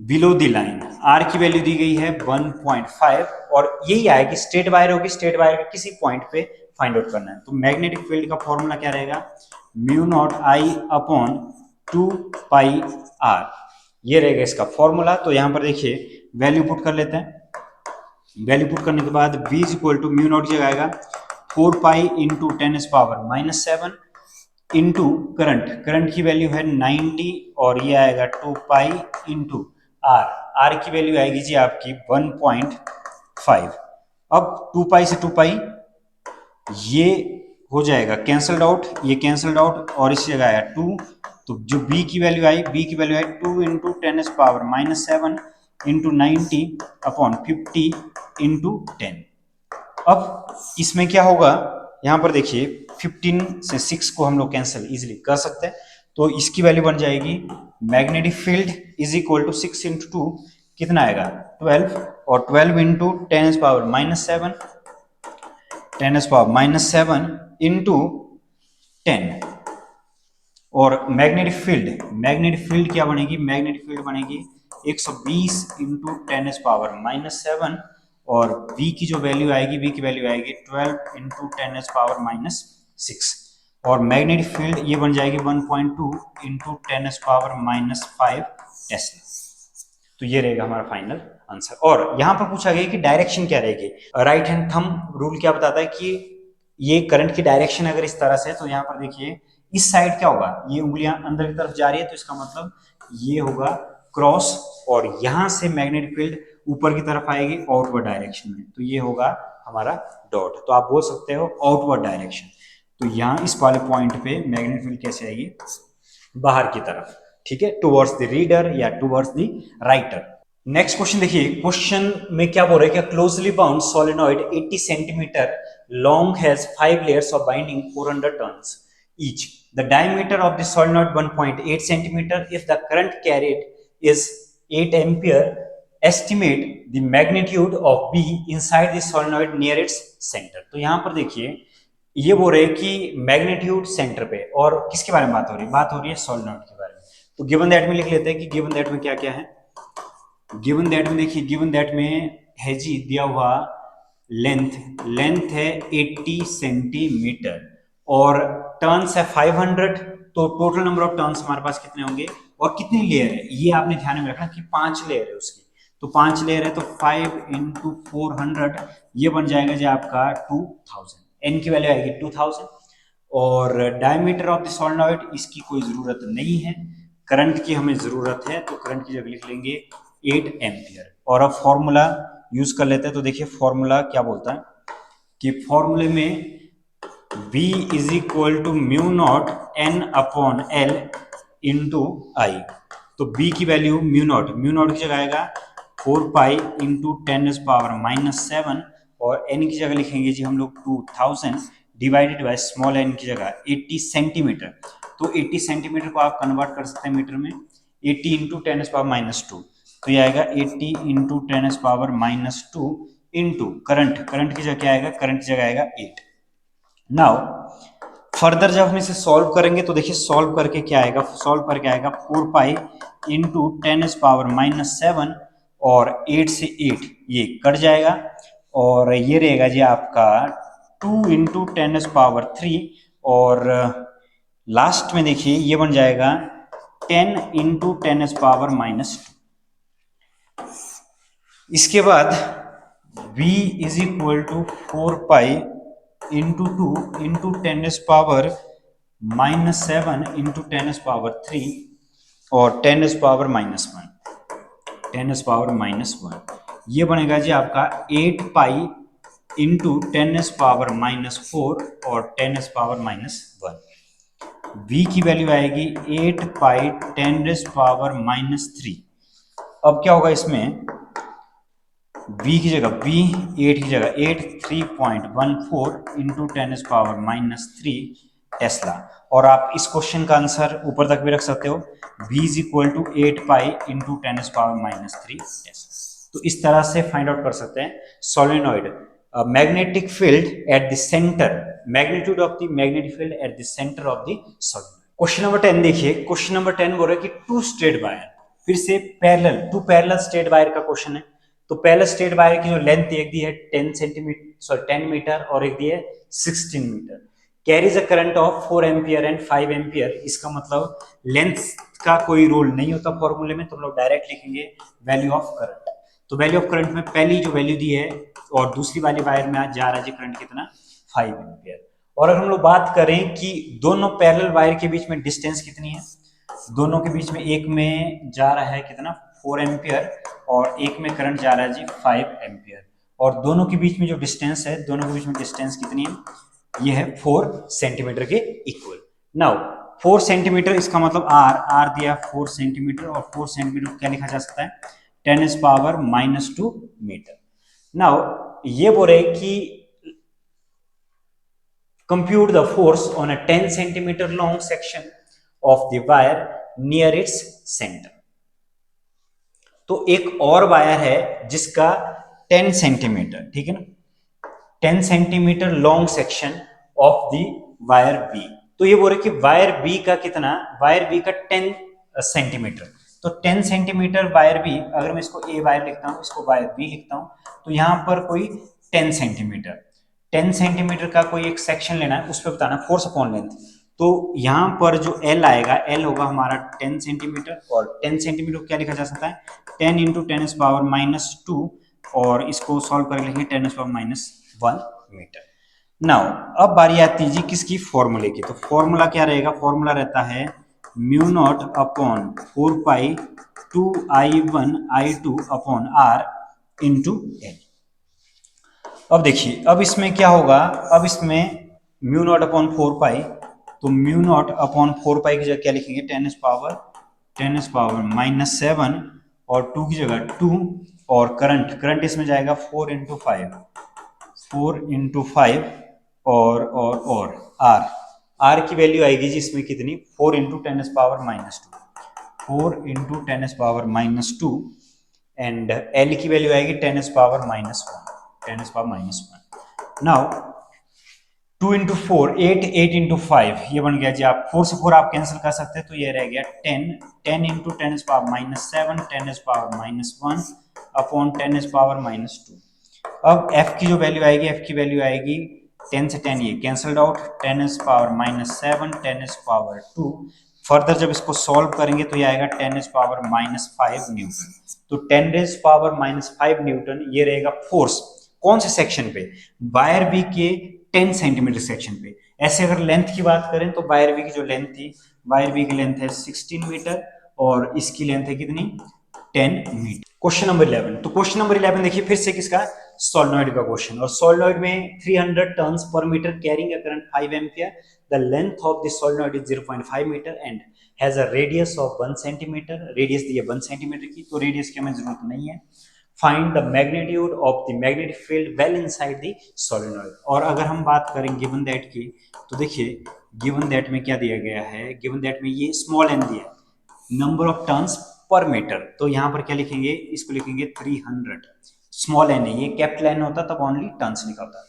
बिलो द लाइन आर की वैल्यू दी गई है 1.5, और यही आएगी स्ट्रेट वायर होगी, स्ट्रेट वायर के किसी पॉइंट पे फाइंड आउट करना है। तो मैग्नेटिक फील्ड का फॉर्मूला क्या रहेगा, mu naught I upon 2 pi R, ये रहेगा इसका फॉर्मूला। तो यहाँ पर देखिए वैल्यू पुट कर लेते हैं। वैल्यू पुट करने के बाद v is equal to mu naught जगह आएगा 4 पाई इंटू 10⁻⁻7 इंटू करंट की वैल्यू है 90 और ये आएगा 2 पाई इंटू आर की वैल्यू आएगी जी आपकी 1.5। अब 2 पाई से 2 पाई ये हो जाएगा कैंसल्ड आउट, ये कैंसल्ड आउट और इस जगह आया 2। तो जो b की वैल्यू आई 2 इंटू 10⁻⁻7 इंटू 90 अपॉन 50 इंटू 10। अब इसमें क्या होगा, यहां पर देखिए 15 से 6 को हम लोग कैंसिल इजिली कर सकते हैं। तो इसकी वैल्यू बन जाएगी magnetic field is equal to 6 into 2 कितना आएगा 12, और 12 इंटू 10⁻⁻7 इंटू 10। और मैग्नेटिक फील्ड क्या बनेगी, मैग्नेटिक फील्ड बनेगी 120 इंटू 10⁻⁻7 और v की जो वैल्यू आएगी, v की वैल्यू आएगी 12 इंटू 10⁻⁻6 और मैग्नेटिक फील्ड ये बन जाएगी 1.2 इंटू 10⁻⁻5 टेस्ला। तो ये रहेगा हमारा फाइनल आंसर। और यहां पर पूछा गया कि डायरेक्शन क्या रहेगी। राइट हैंड थंब रूल क्या बताता है कि ये करंट की डायरेक्शन अगर इस तरह से है तो यहाँ पर देखिए इस साइड क्या होगा, ये उंगलियां अंदर की तरफ जा रही है तो इसका मतलब ये होगा क्रॉस, और यहां से मैग्नेटिक फील्ड ऊपर की तरफ आएगी आउटवर्ड डायरेक्शन में, तो ये होगा हमारा डॉट। तो आप बोल सकते हो आउटवर्ड डायरेक्शन। तो यहाँ इस वाले पॉइंट पे मैग्नेटिक फील्ड कैसे आएगी, बाहर की तरफ, ठीक है, टुवर्ड्स द रीडर या towards the writer. Next question देखिए, क्वेश्चन में क्या बोल रहे हैं कि closely bound solenoid 80 centimetre long has 5 layers of binding 400 turns each. The diameter of the solenoid 1.8 centimetre. If the current carried is 8 ampere, estimate the magnitude of be inside the solenoid near its centre. तो यहां पर देखिए ये बोल रहे हैं कि magnitude centre पे, और किसके बारे में बात हो रही है, बात हो रही है सोलेनॉइड के बारे में। तो गिवन दैट में लिख लेते हैं कि गिवन दैट में क्या क्या है। गिवन दैट में देखिए, गिवन दैट में है जी दिया हुआ लेंथ है 80 सेंटीमीटर और टर्न्स है 500। तो टोटल नंबर ऑफ टर्न्स हमारे पास कितने होंगे और कितनी लेयर है, ये आपने ध्यान में रखना कि 5 लेयर है उसकी। तो 5 लेयर है तो 5 इंटू 400 ये बन जाएगा जी आपका 2000। एन की वैल्यू आएगी 2000। और डायमीटर ऑफ द सोलेनॉइड इसकी कोई जरूरत नहीं है, करंट की हमें जरूरत है, तो करंट की जगह लिख लेंगे 8 एम्पियर। और अब फॉर्मूला यूज कर लेते हैं। तो देखिए फॉर्मूला क्या बोलता है कि फॉर्मूले में V is equal to mu naught N upon L into I. तो B की वैल्यू म्यू नॉट की जगह आएगा 4 पाई इंटू 10⁻⁻7 और N की जगह लिखेंगे जी हम लोग 2000 डिवाइडेड बाय स्मॉल n की जगह 80 सेंटीमीटर। तो 80 सेंटीमीटर को आप कन्वर्ट कर सकते हैं मीटर में, 80 इंटू 10⁻⁻2। तो ये आएगा 80 इंटू 10⁻⁻2 इंटू करंट की जगह क्या आएगा, करंट की जगह आएगा 8। नाउ फर्दर जब हम इसे सॉल्व करेंगे तो देखिए सॉल्व करके क्या आएगा, 4 पाई इंटू 10⁻⁻7 और 8 से 8 ये कट जाएगा और ये रहेगा जी आपका 2 इंटू 10⁻3 और लास्ट में देखिए ये बन जाएगा 10 इंटू 10⁻⁻2। इसके बाद v is equal to 4 pi into 2 into 10⁻⁻7 into 10⁻3 और 10⁻⁻1 ये बनेगा जी आपका 8 पाई इंटू 10⁻⁻4 और 10⁻⁻1। v की वैल्यू आएगी 8 पाई 10⁻⁻3। अब क्या होगा इसमें, v की जगह 8 की जगह 3.14 इंटू 10⁻⁻3 टेस्ला। और आप इस क्वेश्चन का आंसर ऊपर तक भी रख सकते हो, v is equal to 8 pi into 10⁻⁻3 tesla. तो इस तरह से फाइंड आउट कर सकते हैं solenoid magnetic field at the centre, magnitude of the magnetic field at the centre of the solenoid. Question number 10 देखिए, क्वेश्चन नंबर 10 बोल रहा है कि 2 स्ट्रेट वायर, फिर से पैरेलल 2 पैरेलल स्ट्रेट वायर का क्वेश्चन है। तो पहले स्ट्रेट वायर की जो लेंथ एक दी है 10 सेंटीमीटर, सॉरी 10 मीटर, और एक दी है 16 metre. Carries a current of 4 ampere and 5 ampere. इसका मतलब लेंथ का कोई रोल नहीं होता फॉर्मूले में, तो हम लोग डायरेक्ट लिखेंगे वैल्यू ऑफ करंट। तो वैल्यू ऑफ करंट में पहली जो वैल्यू दी है और दूसरी वाली वायर में आज जा रहा है करंट कितना, 5 एम्पियर। और अगर हम लोग बात करें कि दोनों पैरेलल वायर के बीच में डिस्टेंस कितनी है, दोनों के बीच में एक में जा रहा है कितना 4 एम्पियर और एक में करंट जा रहा है जी 5 एम्पियर, और दोनों के बीच में जो डिस्टेंस है, दोनों के बीच में डिस्टेंस कितनी है, ये है 4 सेंटीमीटर के इक्वल। नाउ 4 सेंटीमीटर, इसका मतलब आर दिया 4 सेंटीमीटर, और 4 सेंटीमीटर क्या लिखा जा सकता है, 10⁻⁻² मीटर। नाउ ये बोल रहे कि compute the force on a 10 centimeter long section of the wire near its center। तो एक और वायर है जिसका 10 सेंटीमीटर, ठीक है ना, 10 centimetre long section of the wire B. तो ये बोल रहे कि वायर बी का कितना, वायर बी का 10 सेंटीमीटर। तो 10 सेंटीमीटर वायर बी, अगर मैं इसको ए वायर लिखता हूं, इसको वायर बी लिखता हूं, तो यहां पर कोई 10 सेंटीमीटर, 10 सेंटीमीटर का कोई एक सेक्शन लेना है, उस पर बताना फोर्स अपॉन लेंथ। तो यहां पर जो एल आएगा, एल होगा हमारा 10 सेंटीमीटर, और 10 सेंटीमीटर क्या लिखा जा सकता है, 10 इंटू 10⁻⁻², और इसको सॉल्व कर लेंगे 10⁻⁻1 मीटर। नाउ अब बारी आती है जी किसकी, फॉर्मूले की। तो फॉर्मूला क्या रहेगा, फॉर्मूला रहता है mu naught upon 4 pi 2I1I2 upon R into L. अब देखिए, अब इसमें क्या होगा, अब इसमें म्यू नॉट अपॉन 4 पाई, तो म्यू नॉट अपॉन 4 पाई की जगह क्या लिखेंगे, 10⁻⁻7 और 2 की जगह 2, और करंट, करंट इसमें जाएगा 4 इंटू 5, 4 इंटू 5, और आर की वैल्यू आएगी जी इसमें कितनी, 4 इंटू 10⁻⁻2, 4 इंटू 10⁻⁻2, एंड एल की वैल्यू आएगी 10⁻⁻1, 10⁻⁻1। नाउ 2 इंटू 4 8, 8 इंटू 5 ये बन गया जी, आप 4 से 4 आप कैंसिल कर सकते हैं, तो ये रह गया 10, 10 इंटू 10⁻⁻7, 10⁻⁻1 अपॉन 10⁻⁻2। अब f की जो वैल्यू आएगी, f की वैल्यू आएगी 10 से 10 ये कैंसल्ड आउट, 10⁻⁻7, 10⁻2। फर्दर जब इसको सॉल्व करेंगे तो ये आएगा 10⁻⁻5 न्यूटन। तो 10⁻⁻5 न्यूटन ये रहेगा फोर्स, कौन से सेक्शन पे, वायर बी के 10 सेंटीमीटर सेक्शन पे। ऐसे अगर लेंथ की बात करें तो वायर बी की जो लेंथ थी, वायर बी की लेंथ है 16 मीटर और इसकी लेंथ है कितनी, 10 मीटर। क्वेश्चन नंबर 11, तो क्वेश्चन नंबर 11 देखिए फिर से किसका, सोलेनॉइड का क्वेश्चन, और सोलेनॉइड में 300 टर्न्स पर metre carrying a current 5 ampere, the length of the solenoid is 0.5 metre and has a radius of 1 centimetre. Radius दी है 1 सेंटीमीटर की, तो रेडियस की हमें जरूरत नहीं है। Find the magnitude of the magnetic field well inside the solenoid. और अगर हम बात करें गिवन दैट की, तो देखिए गिवन दैट में क्या दिया गया है, गिवन दैट में ये स्मॉल एन दिया है, नंबर ऑफ टर्न्स पर मीटर, तो यहां पर क्या लिखेंगे, इसको लिखेंगे 300। स्मॉल एन है, ये कैपिटल एन होता तब ओनली टर्न्स लिखा होता।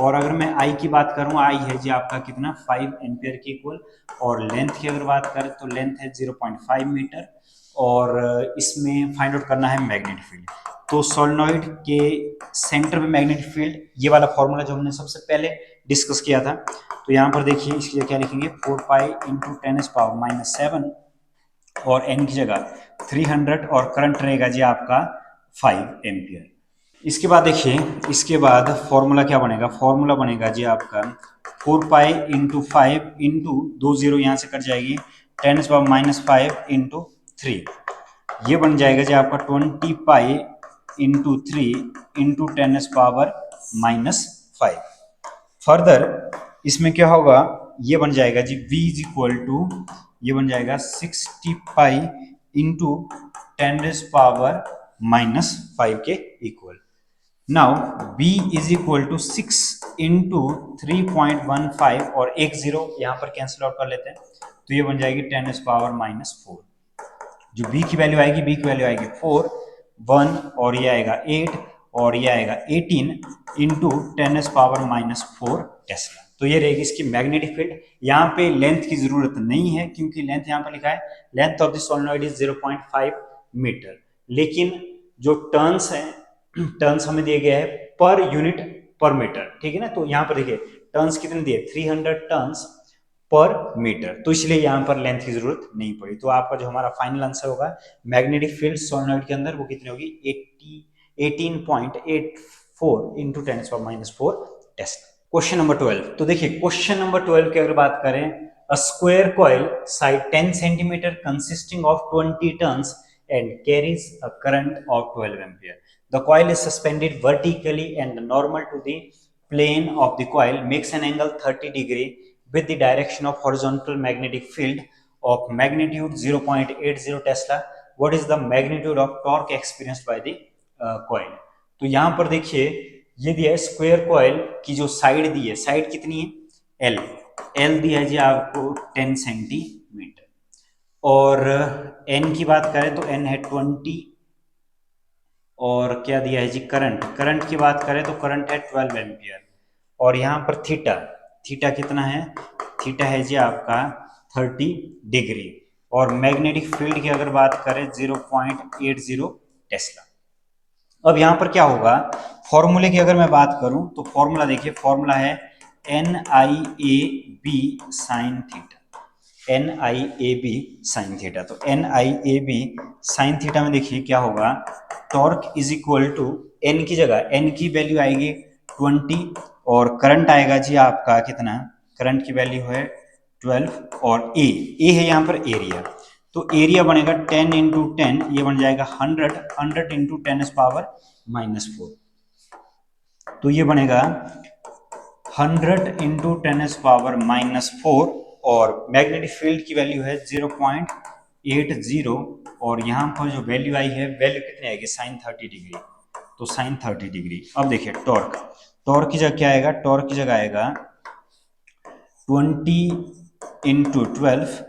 और अगर मैं आई की बात करूं, आई है जी आपका कितना 5 एम्पियर के इक्वल, और लेंथ की अगर बात करें तो लेंथ है 0.5 मीटर, और इसमें फाइंड आउट करना है मैग्नेटिक फील्ड। तो सोलेनॉइड के सेंटर में मैग्नेटिक फील्ड, ये वाला फॉर्मूला जो हमने सबसे पहले डिस्कस किया था, तो यहाँ पर देखिए इसकी जगह क्या लिखेंगे, 4 पाई इंटू 10⁻⁻7 और n की जगह 300, और करंट रहेगा जी आपका 5 एम्पियर। इसके बाद देखिए, इसके बाद फॉर्मूला क्या बनेगा, फॉर्मूला बनेगा जी आपका 4 पाई इंटू 5 इंटू 2 जीरो यहाँ से कट जाएगी, 10⁻⁻5 इंटू 3, ये बन जाएगा जी आपका 20 पाई इंटू 3 इंटू 10⁻⁻5। फर्दर इसमें क्या होगा, ये बन जाएगा जी v इज इक्वल टू, ये बन जाएगा 60 पाई इंटू 10⁻⁻5 के equal. Now b is equal to 6 into 3.15, और एक जीरो यहाँ पर कैंसिल आउट कर लेते हैं, तो ये बन जाएगी 10⁻⁻4। जो b की वैल्यू आएगी, b की वैल्यू आएगी 4, 1, और ये आएगा 8, और ये आएगा 18 इंटू 10⁻⁻4 टेस्ला। तो ये रहेगी इसकी मैग्नेटिक फील्ड। यहाँ पे लेंथ की जरूरत नहीं है, क्योंकि लेंथ यहाँ पर लिखा है length of the solenoid is 0.5 metre, लेकिन जो टर्न्स हैं टर्न्स हमें दिए गया है पर यूनिट पर मीटर, ठीक है ना। तो यहाँ पर देखिए टर्न्स कितने दिए, 300 टर्न्स पर मीटर, तो इसलिए यहाँ पर लेंथ की जरूरत नहीं पड़ी। तो आपका जो हमारा फाइनल आंसर होगा मैग्नेटिक फील्ड सोलेनोइड के अंदर वो कितनी होगी, 18.84 इंटू 10⁻⁴ टेस्ला। क्वेश्चन नंबर 12, तो देखिए क्वेश्चन नंबर 12 की अगर बात करें, a square coil size 10 centimetre consisting of 20 turns and carries a current of 12 ampere. The coil is suspended vertically and normal to the plane of the coil makes an angle 30° with the direction of horizontal magnetic field of magnitude 0.80 Tesla. What is the magnitude of torque experienced by the coil? तो यहाँ पर देखिए ये दिया है square coil की जो side दी है, साइड कितनी है, एल, एल दिया है जी आपको 10 सेंटीमीटर, और एन की बात करें तो एन है 20, और क्या दिया है जी करंट, करंट की बात करें तो करंट है 12 एम्पियर, और यहाँ पर थीटा, थीटा कितना है, थीटा है जी आपका 30°, और मैग्नेटिक फील्ड की अगर बात करें 0.80 टेस्ला। अब यहाँ पर क्या होगा, फॉर्मूले की अगर मैं बात करूं तो फॉर्मूला देखिए, फॉर्मूला है NIAB sine theta, NIAB sine theta. तो NIAB साइन थीटा में देखिए क्या होगा, torque is equal to N की जगह एन की वैल्यू आएगी 20, और करंट आएगा जी आपका कितना, करंट की वैल्यू है 12, और ए है यहाँ पर एरिया, तो एरिया बनेगा 10 इंटू 10, ये बन जाएगा 100, 100 इंटू 10⁻⁻⁴, तो ये बनेगा 100 इंटू 10⁻⁻⁴, और मैग्नेटिक फील्ड की वैल्यू है 0.80, और यहाँ पर जो वैल्यू आई है, वैल्यू कितनी आएगी, साइन 30°, तो साइन 30°। अब देखिए टॉर्क, टॉर्क की जगह क्या आएगा, टॉर्क की जगह आएगा 20 इंटू 12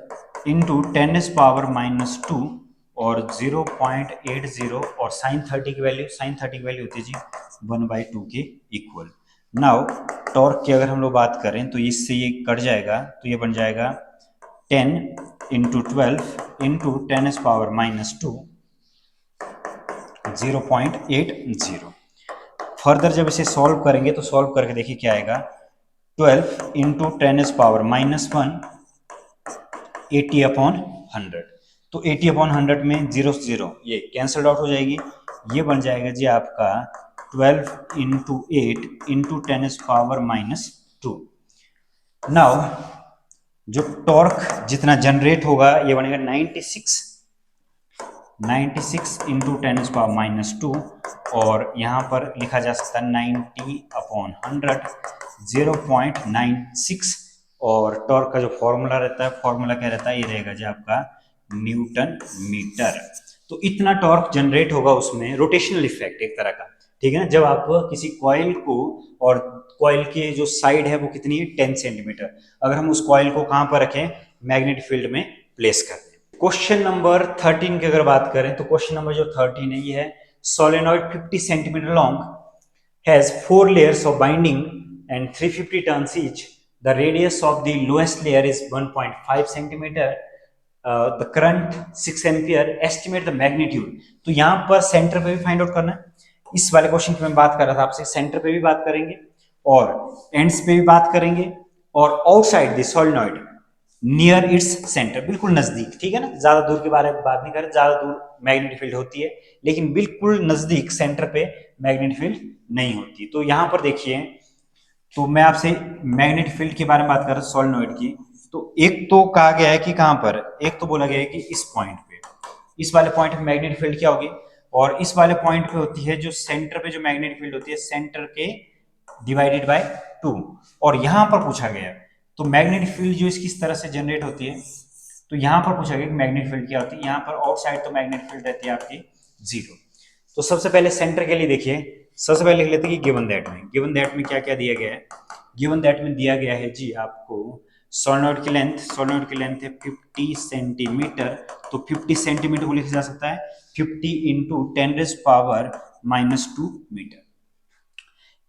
इंटू 10⁻⁻⁴, और 0.80, और साइन 30 की वैल्यू, साइन 30 की वैल्यू होती है जी 1/2 के इक्वल। नाउ टॉर्क की अगर हम लोग बात करें तो इससे ये कट जाएगा, तो ये बन जाएगा 10 इंटू 12 इंटू 10⁻⁻⁴, 0.80। फर्दर जब इसे सॉल्व करेंगे तो सॉल्व करके देखिए क्या आएगा, 12 इंटू 10⁻⁻⁴, 80/100, तो 80/100 में 0 से 0 ये कैंसल्ड आउट हो जाएगी, ये बन जाएगा जी आपका 12 इंटू 8 इंटू 10⁻⁻²। नाउ जो टॉर्क जितना जनरेट होगा ये बनेगा 96 इंटू 10⁻⁻², और यहाँ पर लिखा जा सकता है 90/100, 0.96, और टॉर्क का जो फॉर्मूला रहता है, फॉर्मूला क्या रहता है, ये रहेगा जी आपका न्यूटन मीटर। तो इतना टॉर्क जनरेट होगा उसमें, रोटेशनल इफेक्ट एक तरह का, ठीक है ना, जब आप किसी कॉइल को, और कॉइल की जो साइड है वो कितनी है 10 सेंटीमीटर, अगर हम उस कॉइल को कहां पर रखें, मैग्नेटिक फील्ड में प्लेस कर दें। क्वेश्चन नंबर 13 की अगर बात करें तो क्वेश्चन नंबर जो 13 है ये है, solenoid 50 centimetre long has 4 layers of binding and 350 turns each. The radius of the lowest layer is 1.5 centimeter. The current 6 ampere. Estimate the magnitude. तो यहाँ पर सेंटर पे भी फाइंड आउट करना है, इस वाले क्वेश्चन की मैं बात कर रहा था आपसे, सेंटर पे भी बात करेंगे और एंड्स पे भी बात करेंगे, और outside the solenoid near its centre, बिल्कुल नजदीक, ठीक है ना, ज्यादा दूर के बारे में बात नहीं कर रहे, ज्यादा दूर मैग्नेटिक फील्ड होती है लेकिन बिल्कुल नजदीक सेंटर पे मैग्नेटिक फील्ड नहीं होती। तो यहां पर देखिए, तो मैं आपसे मैग्नेटिक फील्ड के बारे में बात कर रहा हूं सोलेनोइड की, तो एक तो कहा गया है कि कहां पर, एक तो बोला गया है कि इस पॉइंट पे, इस वाले पॉइंट पे मैग्नेटिक फील्ड क्या होगी, और इस वाले पॉइंट पे होती है जो सेंटर पे जो मैग्नेटिक फील्ड होती है सेंटर के डिवाइडेड बाय 2, और यहां पर पूछा गया तो मैग्नेटिक फील्ड जो इसकी इस तरह से जनरेट होती है, तो यहां पर पूछा गया कि मैग्नेटिक फील्ड क्या होती है, यहां पर आउटसाइड तो मैग्नेटिक फील्ड रहती है आपकी 0। तो सबसे पहले सेंटर के लिए देखिए, सबसे पहले लिख लेते हैं कि गिवन दैट में, गिवन दैट में क्या क्या दिया गया है, गिवन दैट में दिया गया है जी आपको सोलेनोइड की लेंथ, सोलेनोइड की लेंथ है 50 सेंटीमीटर, तो 50 सेंटीमीटर को लिखा जा सकता है 50 इंटू 10⁻⁻² मीटर।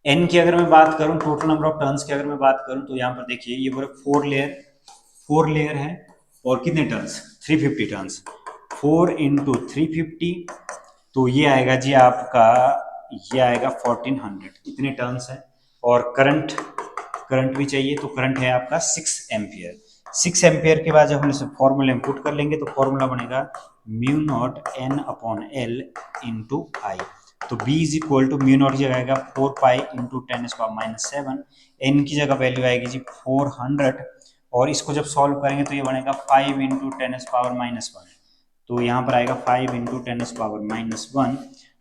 एन की अगर मैं बात करूं, टोटल नंबर ऑफ टर्न्स की अगर मैं बात करूं, तो यहां पर देखिए ये पूरे 4 लेयर है, और कितने टर्न्स, 350 टर्न्स, 4 इंटू 350, तो ये आएगा जी आपका ये आएगा 1400, इतने टर्न्स हैं। और करंट भी चाहिए, तो करंट है आपका 6 एम्पियर। 6 एम्पियर के बाद जब हम इसे फॉर्मूला में पुट कर लेंगे तो फॉर्मूला बनेगा mu naught N upon L into I. तो B is equal to mu naught की जगह आएगा 4 पाई इंटू 10⁻⁷, एन की जगह वैल्यू आएगी जी 400, और इसको जब सॉल्व करेंगे तो ये बनेगा 5 इंटू 10⁻⁻1, तो यहाँ पर आएगा 5 इंटू 10⁻⁻1,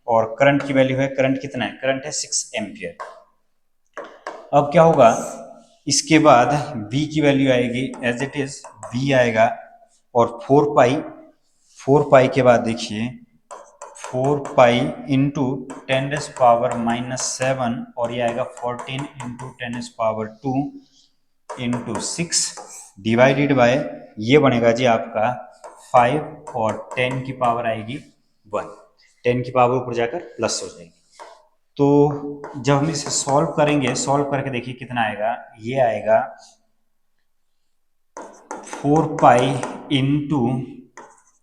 और करंट की वैल्यू है, करंट कितना है, करंट है 6 एम्पियर। अब क्या होगा, इसके बाद V की वैल्यू आएगी एज इट इज, V आएगा, और 4 पाई के बाद देखिए 4 पाई इंटू 10⁻⁻7, और ये आएगा 14 इंटू 10⁻2 इंटू 6 डिवाइडेड बाय, ये बनेगा जी आपका 5, और 10 की पावर आएगी 1, 10 की पावर ऊपर जाकर प्लस हो जाएगी। तो जब हम इसे सॉल्व करेंगे, सॉल्व करके देखिए कितना आएगा, ये आएगा 4 pi into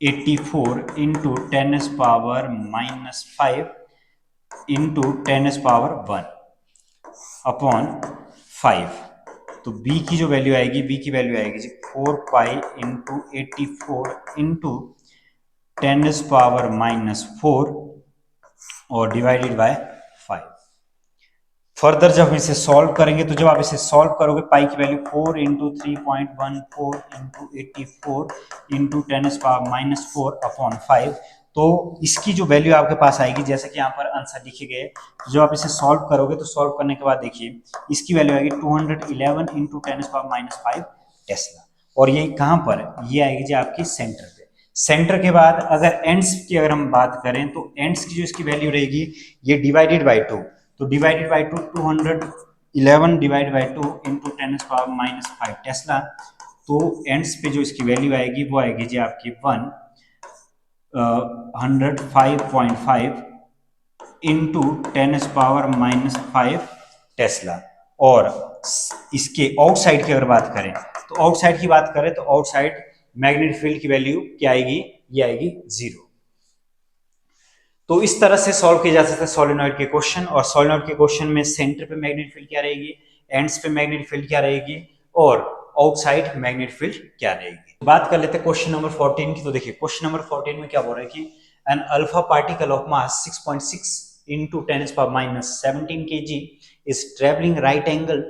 84 into 10⁻⁻5 into 10⁻1 upon 5। तो B की जो वैल्यू आएगी, B की वैल्यू आएगी जी 4 पाई इंटू 84 इंटू 10⁻⁻4 और डिवाइडेड बाय 5। फर्दर जब हम इसे सॉल्व करेंगे, तो जब आप इसे सॉल्व करोगे, पाई की value 4 into 3.14 into 84 into 10⁻⁻4 upon 5, तो इसकी जो वैल्यू आपके पास आएगी, जैसे कि यहाँ पर आंसर लिखे गए, तो जब आप इसे सॉल्व करोगे तो सॉल्व करने के बाद देखिए इसकी वैल्यू आएगी 211 इंटू 10⁻⁻5 टेस्ला, और ये कहाँ पर, ये आएगी जी आपकी सेंटर पे। सेंटर के बाद अगर एंड्स की अगर हम बात करें, तो एंड्स की जो इसकी वैल्यू रहेगी, ये डिवाइडेड बाई 2, तो divided by 2, 211 divide by 2 into 10⁻⁻5 Tesla, तो एंड्स पे जो इसकी वैल्यू आएगी वो आएगी जी आपकी 105.5 इंटू 10⁻⁻5 टेस्ला। और इसके आउटसाइड की अगर बात करें, तो आउटसाइड की बात करें, तो आउटसाइड मैग्नेटिक फील्ड की वैल्यू क्या आएगी, ये आएगी 0। तो इस तरह से सॉल्व किया जा सकता है सोलेनॉइड के क्वेश्चन, और सोलेनॉइड के क्वेश्चन में सेंटर पे मैग्नेटिक फील्ड क्या रहेगी, एंड्स पे मैग्नेटिक फील्ड क्या रहेगी, और आउटसाइड मैग्नेटिक फील्ड क्या रहेगी। बात कर लेते हैं क्वेश्चन नंबर 14 की। तो देखिए क्वेश्चन नंबर 14 में क्या बोल रहा है कि an alpha particle of mass 6.6 into 10⁻⁻17 kg is traveling right angle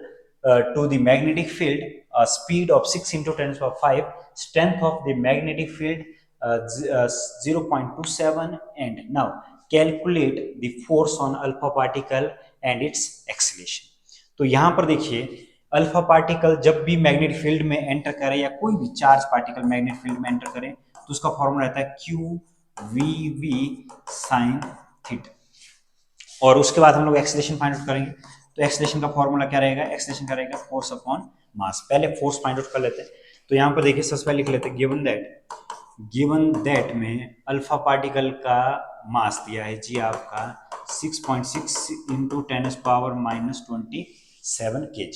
to the magnetic field, speed of 6 into 10⁻5, strength of the magnetic field 0.27, and now calculate the force on alpha particle and its acceleration। तो यहाँ पर देखिए alpha particle जब भी magnetic field में enter करे, या कोई भी चार्ज पार्टिकल मैग्नेटिक फील्ड में एंटर करे, तो उसका फॉर्मूला रहता है QVV sin थीटा। और उसके बाद हम लोग एक्सेलरेशन फाइंड आउट करेंगे, तो एक्सेलरेशन का फॉर्मूला क्या रहेगा, एक्सेलरेशन का रहेगा फोर्स अपॉन मास। पहले फोर्स फाइंड आउट कर लेते हैं। तो यहाँ पर देखिए सबसे पहले लिख लेते हैं गिवन दैट में अल्फा पार्टिकल का मास दिया है जी आपका 6.6 इंटू 10⁻⁻27 kg।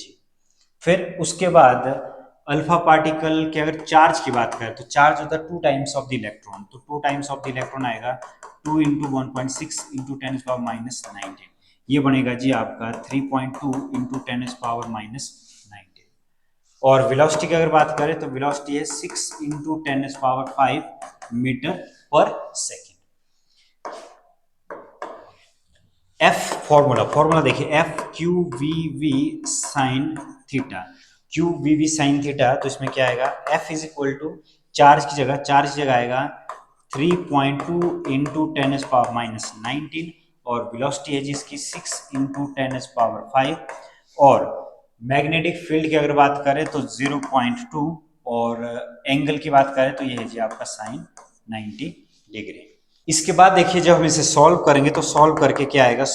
फिर उसके बाद अल्फा पार्टिकल के अगर चार्ज की बात करें, तो चार्ज होता है 2 टाइम्स ऑफ द इलेक्ट्रॉन, तो 2 टाइम्स ऑफ द इलेक्ट्रॉन आएगा 2 इंटू 1.6 इंटू 10⁻⁻19, ये बनेगा जी आपका 3.2 इंटू 10⁻⁻19। और वेलोसिटी की अगर बात करें, तो वेलोसिटी है 6 इंटू 10⁵ metre per second. F formula देखिए, F Q V V sine theta, Q V V sine theta, तो इसमें क्या आएगा, F is equal to charge की जगह आएगा 3.2 इंटू 10⁻⁻19, और वेलोसिटी है जिसकी 6 इंटू 10⁵, और मैग्नेटिक फील्ड की अगर बात करें तो 0.2, और एंगल की बात करें तो ये है जी आपका साइन 90 डिग्री। इसके बाद देखिए जब हम इसे सॉल्व करेंगे, तो सॉल्व करके क्या आएगा,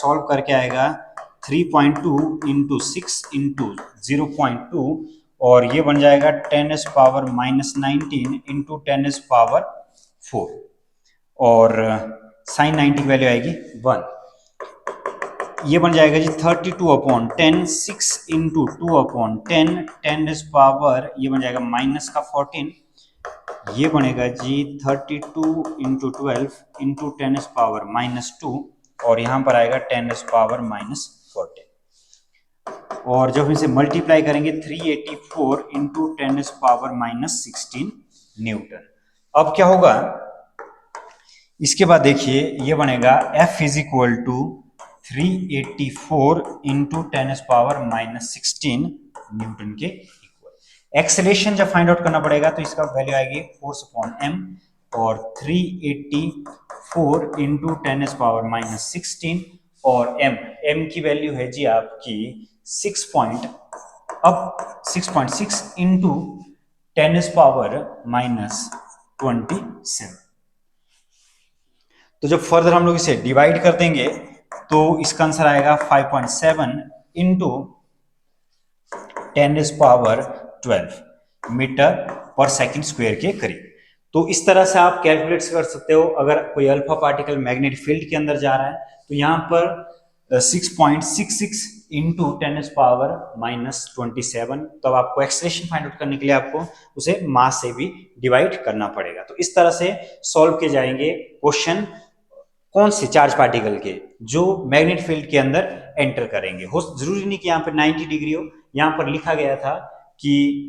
3.2 इंटू 6 इंटू 0.2, और ये बन जाएगा 10⁻⁻19 इंटू 10⁻4, और साइन 90 की वैल्यू आएगी 1, ये बन जाएगा जी 32/10, 6 इंटू 2/10, 10⁻, ये बन जाएगा माइनस का 14, ये बनेगा जी 32 इंटू 12 इंटू 10⁻⁻2, और यहाँ पर आएगा 10⁻⁻14। और जब इसे मल्टीप्लाई करेंगे 384 इंटू 10⁻⁻16 न्यूटन। अब क्या होगा, इसके बाद देखिए ये बनेगा F इज इक्वल टू 384 इंटू 10⁻⁻16 न्यूटन के इक्वल। एक्सेलरेशन जब फाइंड आउट करना पड़ेगा तो इसका वैल्यू आएगी फोर्स अपॉन m, और 384 इंटू 10⁻⁻16 और m की वैल्यू है जी आपकी 6.6 इंटू 10⁻⁻27। तो जब फर्दर हम लोग इसे डिवाइड कर देंगे तो इसका आंसर आएगा 5.7 इंटू 10⁻12 मीटर पर सेकंड स्क्वायर के करीब। तो इस तरह से आप कैलकुलेट कर सकते हो। अगर कोई अल्फा पार्टिकल मैग्नेटिक फील्ड के अंदर जा रहा है तो यहाँ पर 6.66 इंटू 10⁻⁻27, तब आपको एक्सेलरेशन फाइंड आउट करने के लिए आपको उसे मास से भी डिवाइड करना पड़ेगा। तो इस तरह से सॉल्व किए जाएंगे क्वेश्चन कौन से चार्ज पार्टिकल के जो मैग्नेटिक फील्ड के अंदर एंटर करेंगे। हो जरूरी नहीं कि यहाँ पर 90 डिग्री हो, यहाँ पर लिखा गया था कि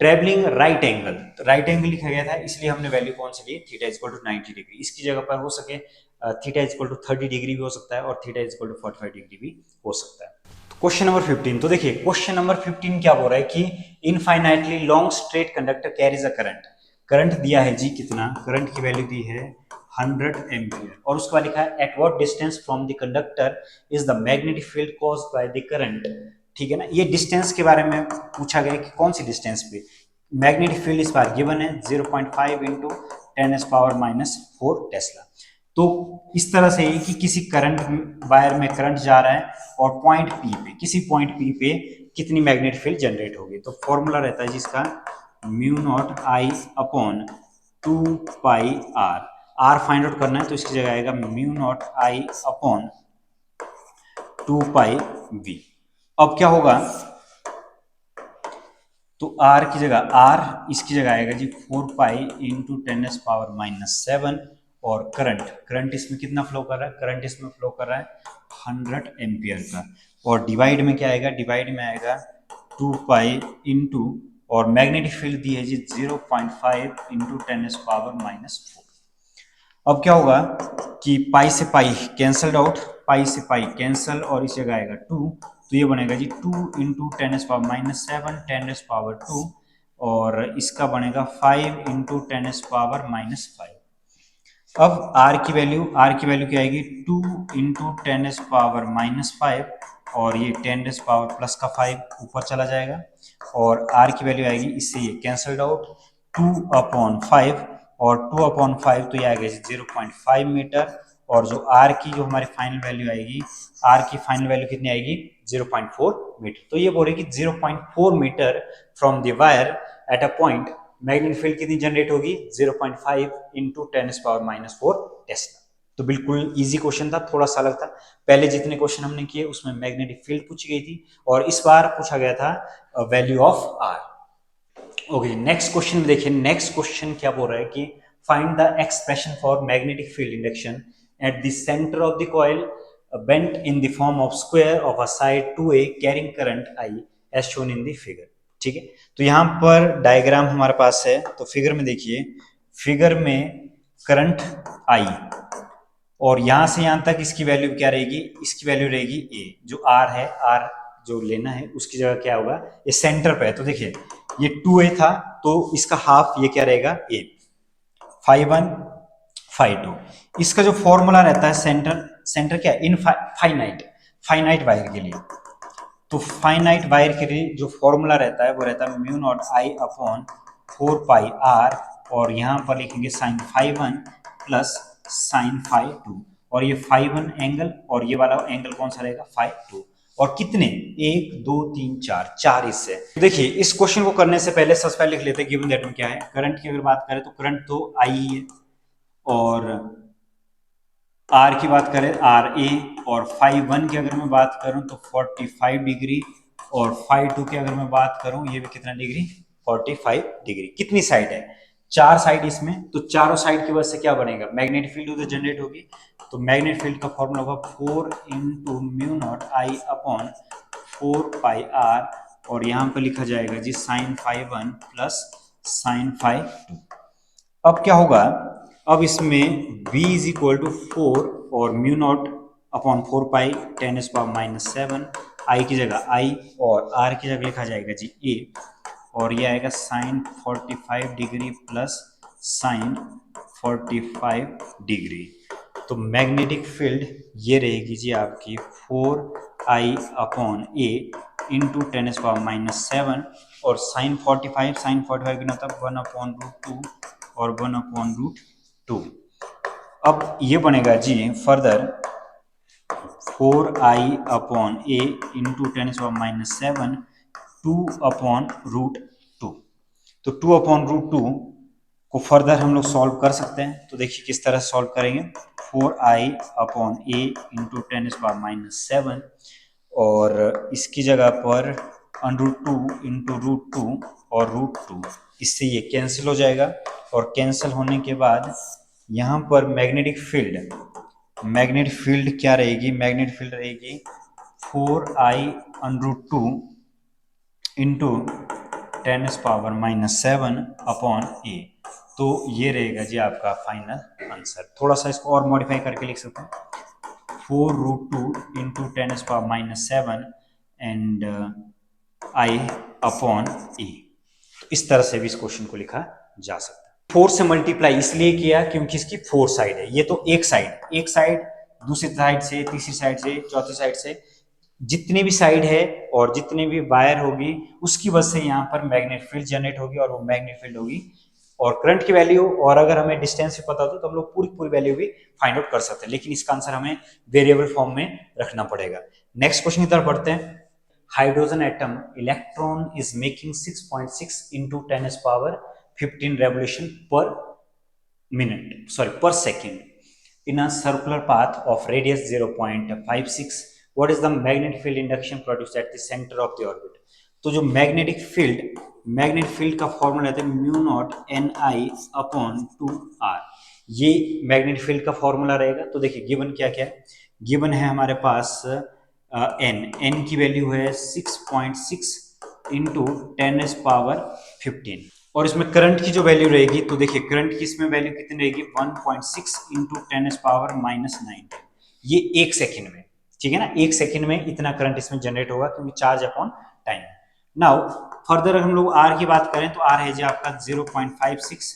ट्रेवलिंग राइट एंगल लिखा गया था, इसलिए हमने वैल्यू कौन सी ली, theta is equal to 90 degree. इसकी जगह पर हो सके theta is equal to 30 degree भी हो सकता है और theta is equal to 45 degree भी हो सकता है। क्वेश्चन नंबर 15, तो देखिए क्वेश्चन नंबर 15 क्या बोल रहा है कि infinitely long straight conductor carries a current दिया है जी कितना, करंट की वैल्यू दी है 100 एम्पियर, और उसके बाद लिखा है at what distance from the conductor is the magnetic field caused by the current. ठीक है ना, ये डिस्टेंस के बारे में पूछा गया कि कौन सी डिस्टेंस पे मैग्नेटिक फील्ड इस बार गिवन है 0.5 इंटू 10⁻⁻4 टेस्ला। तो इस तरह से कि किसी करंट वायर में करंट जा रहा है और पॉइंट पी पे, किसी पॉइंट पी पे कितनी मैग्नेटिक फील्ड जनरेट होगी। तो फॉर्मूला रहता है जिसका mu naught I upon 2 pi R find out करना है तो इसकी जगह आएगा mu naught I upon 2 pi V. अब क्या होगा, तो r की जगह r, इसकी जगह आएगा जी 4 पाई इंटू 10⁻⁻7, और करंट इसमें कितना फ्लो कर रहा है, करंट इसमें फ्लो कर रहा है 100 एम्पियर का, और डिवाइड में क्या आएगा, डिवाइड में आएगा 2 पाई इंटू, और मैग्नेटिक फील्ड दी है जी 0.5 इंटू 10⁻⁻4। अब क्या होगा कि पाई से पाई कैंसल्ड आउट, पाई से पाई कैंसल, और इस जगह आएगा 2, तो ये बनेगा जी 2 इंटू 10⁻⁻7 10⁻2, और इसका बनेगा 5 इंटू 10⁻⁻5। अब r की वैल्यू क्या आएगी 2 इंटू 10⁻⁻5, और ये 10⁻+ का 5 ऊपर चला जाएगा, और r की वैल्यू आएगी, इससे ये कैंसल्ड आउट 2/5, और 2/5 तो ये आएगा 0.5 मीटर, और जो r की जो हमारी फाइनल वैल्यू आएगी, r की फाइनल वैल्यू कितनी आएगी 0.4 मीटर। तो ये बोल रहे कि 0.4 metre from the wire at a point magnetic field कितनी जनरेट होगी 0.5 इंटू 10⁻⁻4 टेस्ला। तो बिल्कुल इजी क्वेश्चन था, थोड़ा सा अलग था। पहले जितने क्वेश्चन हमने किए उसमें मैग्नेटिक फील्ड पूछी गई थी, और इस बार पूछा गया था value of R. Okay, next question में देखिए, नेक्स्ट क्वेश्चन क्या बोल रहा है कि find the expression for magnetic field induction at the centre of the coil bent in the form of square of a side 2a carrying current I as shown in the figure। ठीक है, तो यहां पर diagram हमारे पास है, तो figure में देखिए, फिगर में करंट I, और यहां से यहां तक इसकी वैल्यू क्या रहेगी, इसकी वैल्यू रहेगी A, जो R है, R जो लेना है उसकी जगह क्या होगा, ये सेंटर पे है, तो देखिए ये 2a था तो इसका हाफ ये क्या रहेगा A, phi1 phi2। इसका जो फॉर्मूला रहता है सेंटर क्या फाइनाइट वायर के लिए, तो फाइनाइट वायर के लिए जो फॉर्मूला रहता है वो रहता है mu naught I upon 4 pi R, और यहाँ पर लिखेंगे sign phi1 plus sign phi2, और ये phi1 एंगल और ये वाला एंगल कौन सा रहेगा phi2, और कितने 1 2 3 4 इससे। तो देखिए इस क्वेश्चन को करने से पहले सबसे पहले लिख लेते हैं गिवन दैट में क्या है। करंट की अगर बात करें तो करंट तो आई है, और आर की बात करें आर ए, और phi1 की अगर मैं बात करूं तो 45 डिग्री, और phi2 की अगर मैं बात करूं ये भी कितना डिग्री 45 डिग्री। कितनी साइड है चार साइड इसमें, तो चारों साइड की वजह से क्या बनेगा, मैग्नेटिक फील्ड उधर जनरेट होगी। तो मैग्नेटिक फील्ड का फॉर्मूला होगा 4 into mu naught I upon 4πr, और यहाँ पर लिखा जाएगा जी sine phi 1 plus sine phi 2। अब क्या होगा, अब इसमें v इज इक्वल टू 4 और म्यू नॉट अपॉन 4 पाई 10⁻⁻⁷, आई की जगह i और r की जगह लिखा जाएगा जी a, और ये आएगा sine 45 degree plus sine 45 degree. तो मैग्नेटिक फील्ड ये रहेगी जी आपकी 4i अपॉन a इंटू 10⁻⁷, और साइन 45 की मतलब 1/√2 और 1/√2। अब ये बनेगा जी further 4i upon a into 10⁻⁷, 2/√2। तो 2/√2 को फर्दर हम लोग सॉल्व कर सकते हैं। तो देखिए किस तरह सॉल्व करेंगे, 4i अपॉन a इंटू 10⁻⁷, और इसकी जगह पर √2 इंटू √2 और √2, इससे ये कैंसिल हो जाएगा। और कैंसिल होने के बाद यहाँ पर मैग्नेटिक फील्ड क्या रहेगी, मैग्नेटिक फील्ड रहेगी 4i√2 इंटू 10⁻⁷ अपॉन a। तो ये रहेगा जी आपका फाइनल आंसर। थोड़ा सा इसको और मॉडिफाई करके लिख सकते हैं, 4√2 into 10⁻⁷ and i upon a। तो इस तरह से भी इस क्वेश्चन को लिखा जा सकता है। 4 से मल्टीप्लाई इसलिए किया क्योंकि इसकी 4 साइड है। ये तो एक साइड, दूसरी साइड से, तीसरी साइड से, चौथी साइड से, जितनी भी साइड है और जितनी भी वायर होगी उसकी वजह से यहाँ पर मैग्नेटिक फील्ड जनरेट होगी, और वो मैग्नेटिक फील्ड होगी और करंट की वैल्यू, और अगर हमें डिस्टेंस भी पता हो तो हम लोग पूरी वैल्यू भी फाइंड आउट कर सकते हैं, लेकिन इसका आंसर हमें वेरिएबल फॉर्म में रखना पड़ेगा। नेक्स्ट क्वेश्चन की तरफ बढ़ते हैं। Hydrogen atom electron is making 6.6 into 10⁻15 revolution per second in a circular path of radius 0.56. What is the magnetic field induction produced at the center of the orbit? तो जो magnetic field का formula है mu not Ni upon 2r, ये magnetic field का formula रहेगा। तो देखिए given क्या क्या है, गिवन है हमारे पास n की वैल्यू है 6.6 इंटू 10⁻15, और इसमें करंट की जो वैल्यू रहेगी, तो देखिए करंट की इसमें वैल्यू कितनी रहेगी 1.6 इंटू 10⁻⁻�9। ये एक सेकेंड में, ठीक है ना, एक सेकेंड में इतना करंट इसमें जनरेट होगा क्योंकि charge upon time. Now further हम लोग आर की बात करें तो आर है जी आपका 0.56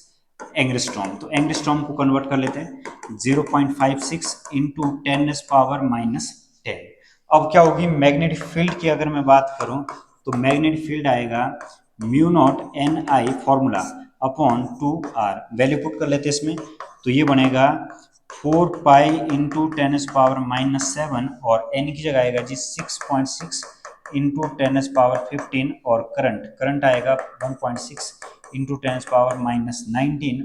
एंगस्ट्रॉम। तो एंगस्ट्रॉम को कन्वर्ट कर लेते हैं, 0.56 इंटू 10⁻⁻10। अब क्या होगी मैग्नेटिक फील्ड की अगर मैं बात करूं तो मैग्नेटिक फील्ड आएगा mu not Ni formula upon 2r, value put कर लेते हैं इसमें, तो ये बनेगा 4 पाई इंटू 10⁻⁻7, और n की जगह आएगा जी 6.6 इंटू 10⁻15, और करंट आएगा 1.6 इंटू 10⁻⁻19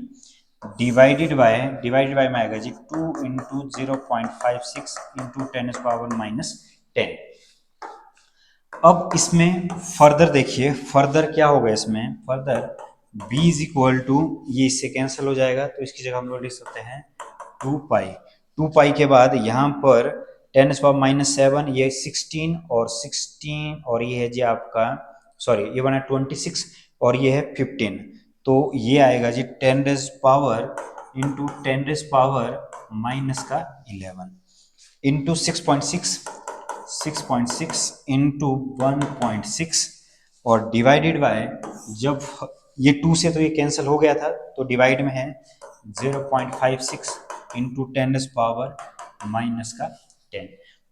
डिवाइडेड बाय में आएगा जी 2 इंटू 0.56 इंटू 10⁻⁻10। अब इसमें फर्दर देखिए, फर्दर क्या होगा इसमें, further b is equal to, ये इससे कैंसिल हो जाएगा तो इसकी जगह हम लोग लिख सकते हैं 2 पाई के बाद यहाँ पर 10⁻⁻7, ये 16 और ये है जी आपका, सॉरी ये बना 26 और ये है 15, तो ये आएगा जी 10⁻⁻ इंटू 10⁻⁻11 इंटू 6.6 इंटू 1.6, और डिवाइडेड बाय, जब ये 2 से तो ये कैंसिल हो गया था तो डिवाइड में है 0.56 इंटू 10⁻⁻10।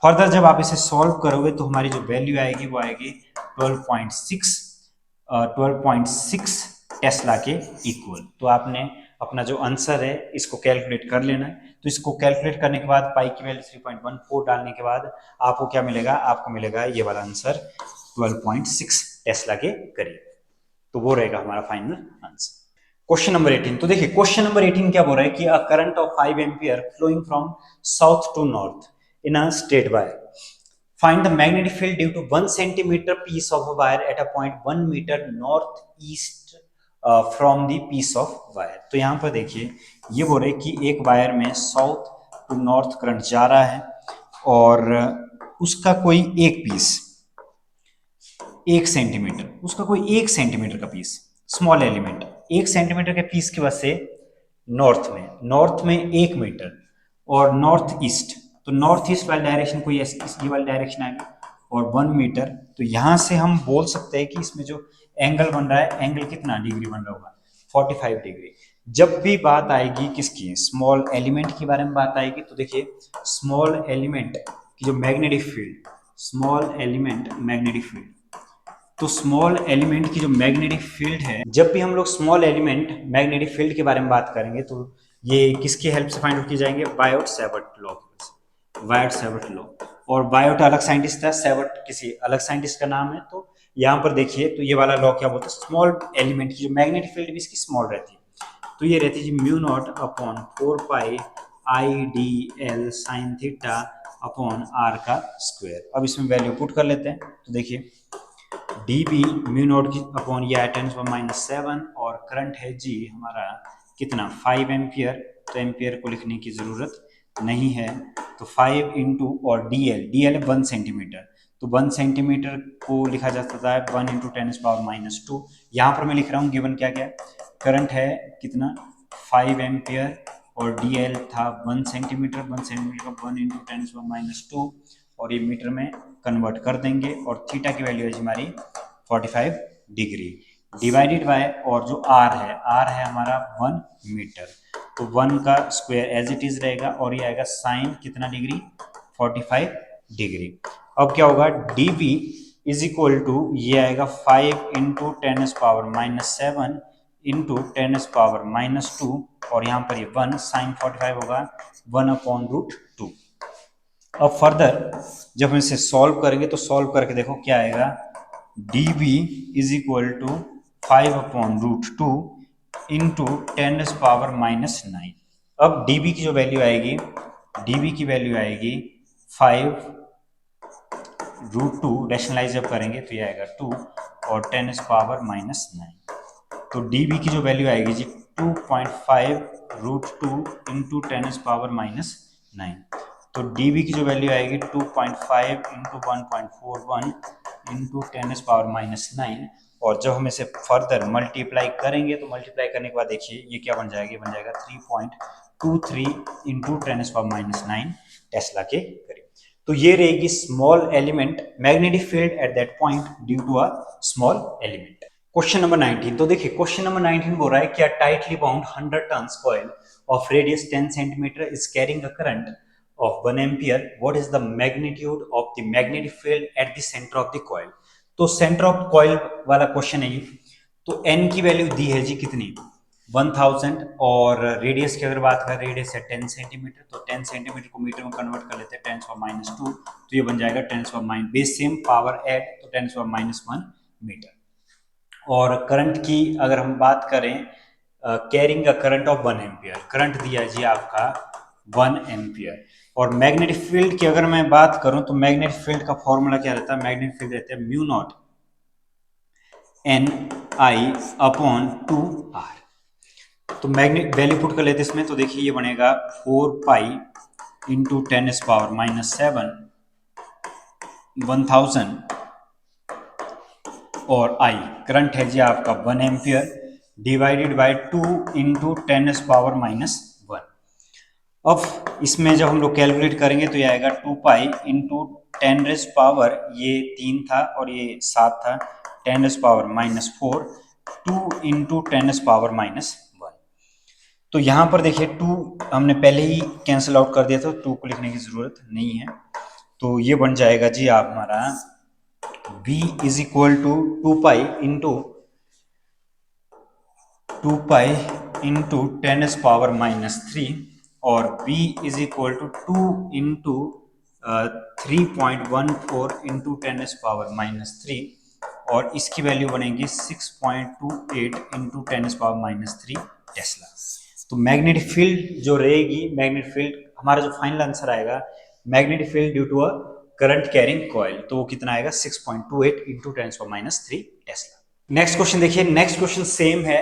फर्दर जब आप इसे सॉल्व करोगे तो हमारी जो वैल्यू आएगी वो आएगी 12.6 टेस्ला के इक्वल। तो आपने अपना जो आंसर है इसको कैलकुलेट कर लेना है। तो इसको कैलकुलेट करने के बाद पाई की वैल्यू 3.14 डालने के बाद आपको क्या मिलेगा, आपको मिलेगा ये वाला आंसर 12.6 टेस्ला के करीब। तो वो रहेगा हमारा फाइनल आंसर। क्वेश्चन नंबर 18, तो देखिए क्वेश्चन नंबर 18 क्या बोल रहा है कि a current of 5 ampere flowing from south to north in a straight wire, find the magnetic field due to 1 centimeter piece of a wire at a point 1 meter northeast from the piece of wire. तो यहाँ पर देखिए ये बोल रहे कि एक wire में साउथ टू नॉर्थ करंट जा रहा है और उसका कोई एक पीस 1 सेंटीमीटर, उसका कोई 1 सेंटीमीटर का पीस, स्मॉल एलिमेंट 1 सेंटीमीटर के पीस की वजह से नॉर्थ में 1 मीटर और नॉर्थ ईस्ट, तो नॉर्थ ईस्ट वाली डायरेक्शन कोई ये वाली डायरेक्शन आएगी और 1 मीटर। तो यहां से हम बोल सकते हैं कि इसमें जो एंगल बन रहा है, एंगल कितना डिग्री बन रहा होगा, 45 डिग्री। जब भी बात आएगी किसकी, स्मॉल एलिमेंट के बारे में बात आएगी, तो देखिए स्मॉल एलिमेंट की जो magnetic field, small element magnetic field, तो स्मॉल एलिमेंट की जो मैग्नेटिक फील्ड है, जब भी हम लोग स्मॉल एलिमेंट मैग्नेटिक फील्ड के बारे में बात करेंगे तो ये किसकी हेल्प से फाइंड आउट की जाएंगे, बायोट-सैवर्ट लॉ, बायोट-सैवर्ट लॉ। और बायोट अलग साइंटिस्ट था, सैवर्ट किसी अलग साइंटिस्ट का नाम है। तो यहाँ पर देखिए तो ये वाला लॉ क्या बोलता है, स्मॉल एलिमेंट की जो मैग्नेटिक फील्ड भी इसकी स्मॉल रहती है, तो ये रहती है mu naught upon 4 pi I D L sine theta upon R का स्क्वायर। अब इसमें वैल्यू पुट कर लेते हैं, तो देखिए डी बी म्यू नॉट की अपॉन ये 10⁻⁷ और करंट है जी हमारा कितना 5 एम्पियर, तो एम्पियर को लिखने की ज़रूरत नहीं है, तो 5 इंटू और डी एल 1 सेंटीमीटर, तो 1 सेंटीमीटर को लिखा जा सकता है 1 इंटू 10⁻²। यहाँ पर मैं लिख रहा हूँ गिवन क्या क्या, करंट है कितना 5 एम्पियर और डी एल था 1 सेंटीमीटर, 1 सेंटीमीटर का 1 इंटू 10⁻², और ये मीटर में कन्वर्ट कर देंगे और थीटा की वैल्यू है हमारी 45 डिग्री डिवाइडेड बाय, और जो आर है हमारा 1 मीटर, तो 1 का स्क्वायर एज इट इज रहेगा और ये आएगा साइन कितना डिग्री 45 डिग्री। अब क्या होगा D B is equal to ये आएगा 5 इंटू 10⁻⁷ इंटू 10⁻², और यहाँ पर ये 1 साइन 45 होगा 1/√2। अब फर्दर जब हम इसे सॉल्व करेंगे तो सॉल्व करके देखो क्या आएगा, D B is equal to 5/√2 into 10⁻⁹। अब डी बी की जो वैल्यू आएगी, डी बी की वैल्यू आएगी 5√2, रैशनलाइज जब करेंगे तो ये आएगा 2 और 10⁻⁹। तो डी बी की जो वैल्यू आएगी जी 2.5√2 इंटू 10⁻⁹। तो डी बी की जो वैल्यू आएगी 2.5 इंटू 1.41 इंटू 10⁻⁹। और जब हम इसे फर्दर मल्टीप्लाई करेंगे तो मल्टीप्लाई करने के बाद देखिए ये क्या बन जाएगा, बन जाएगा 3.23 इंटू 10⁻⁹ टेस्ला के करीब। तो ये रहेगी small element magnetic field at that point due to a small element. Question number 19, तो देखिए क्वेश्चन नंबर 19 बोल रहा है क्या tightly bound 100 turns coil of radius 10 centimetre is carrying a current of 1 ampere, what is the magnitude of the magnetic field at the center of the coil। तो centre of coil वाला question है ये। तो n की value दी है जी कितनी 1000, और radius की अगर बात करें रेडियस है 10 सेंटीमीटर, तो 10 सेंटीमीटर को मीटर में कन्वर्ट कर लेते हैं 10⁻², तो ये बन जाएगा 10⁻, बेस सेम पावर ऐड तो 10⁻⁻1 मीटर। और करंट की अगर हम बात करें carrying a current of 1 ampere, current दिया जी आपका 1 एम्पियर। और मैग्नेटिक फील्ड की अगर मैं बात करूं तो मैग्नेटिक फील्ड का फॉर्मूला क्या रहता है, मैग्नेटिक फील्ड रहता है म्यू नॉट एन आई अपॉन 2r। तो मैग्नेटिक वैल्यू पुट कर लेते इसमें, तो देखिए ये बनेगा 4 पाई इंटू 10⁻⁷ 1000 और आई करंट है जी आपका 1 एम्पियर डिवाइडेड बाय 2 इंटू 10⁻⁻1। अब इसमें जब हम लोग कैलकुलेट करेंगे तो ये आएगा 2 पाई इंटू 10⁻, ये 3 था और ये 7 था, 10⁻⁻4 2 इंटू 10⁻⁻1। तो यहाँ पर देखिए 2 हमने पहले ही कैंसिल आउट कर दिया था, 2 को लिखने की जरूरत नहीं है। तो ये बन जाएगा जी आप हमारा v is equal to 2 pi into 10⁻³ और b is equal to 2 into 3.14 into 10⁻³ और इसकी वैल्यू बनेगी 6.28 इंटू 10⁻³ टेस्ला। तो मैग्नेटिक फील्ड जो रहेगी, मैग्नेटिक फील्ड हमारा जो फाइनल आंसर आएगा magnetic field due to a current carrying coil, तो वो कितना आएगा 6.28 इंटू 10⁻³ टेस्ला। नेक्स्ट क्वेश्चन देखिए, नेक्स्ट क्वेश्चन सेम है,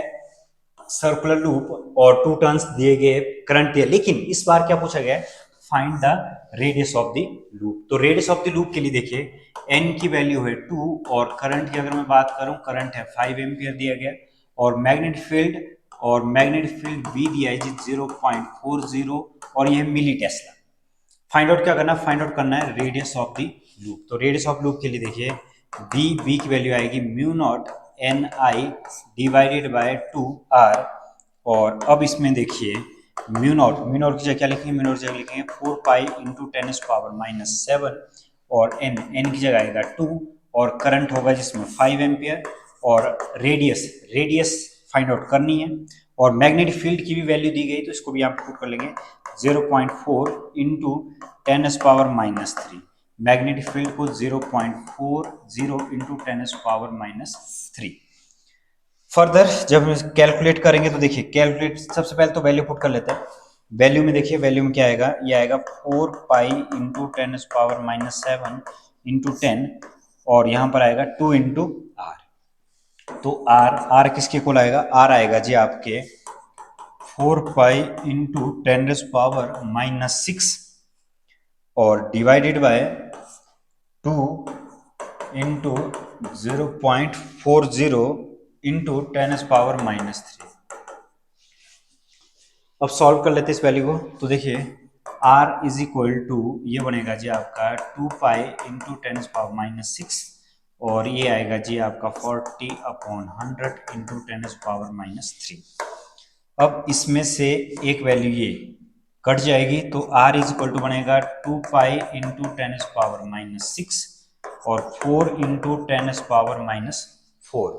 सर्कुलर लूप और 2 टर्न्स दिए गए, करंट दिया, लेकिन इस बार क्या पूछा गया है, find the radius of the loop. तो रेडियस ऑफ द लूप के लिए देखिए n की वैल्यू है 2 और करंट की अगर मैं बात करूं, करंट है 5 एम्पियर दिया गया, और मैग्नेटिक फील्ड V दिया है जी 0.40 और ये मिली टेस्ला। फाइंड आउट क्या करना है, फाइंड आउट करना है रेडियस ऑफ द लूप। तो रेडियस ऑफ लूप के लिए देखिए v की वैल्यू आएगी mu naught N I divided by 2r, और अब इसमें देखिए म्यू नॉट की जगह क्या लिखेंगे, म्यू नॉट की जगह लिखेंगे 4 पाई इंटू 10⁻⁻⁷ और n की जगह आएगा 2 और करंट होगा जिसमें 5 एम्पियर, और रेडियस फाइंड आउट करनी है, और मैग्नेटिक फील्ड की भी वैल्यू दी गई तो इसको भी आप पुट कर लेंगे 0.4 इंटू 10⁻⁻3। मैग्नेटिक फील्ड को 0.40 इंटू 10⁻⁻3। फर्दर जब हम कैलकुलेट करेंगे तो देखिए कैलकुलेट सबसे पहले तो वैल्यू पुट कर लेते हैं। वैल्यू में देखिए, वैल्यू में क्या आएगा, ये आएगा 4 पाई इंटू 10⁻⁻7 इंटू 10, और यहाँ पर आएगा 2 इंटू आर। तो आर किसके इक्वल आएगा, आर आएगा जी आपके 4 पाई इंटू 10⁻⁻6 और डिवाइडेड बाय 2 इंटू 0.40 इंटू 10⁻⁻3। अब सॉल्व कर लेते हैं इस वैल्यू को। तो देखिए r इज इक्वल टू ये बनेगा जी आपका 2 पाई इंटू 10⁻⁻6 और ये आएगा जी आपका 40/100 इंटू 10⁻⁻3। अब इसमें से एक वैल्यू ये कट जाएगी तो r इज इक्वल टू बनेगा 2 पाई इंटू 10⁻⁻6 और 4 इंटू 10⁻⁻4।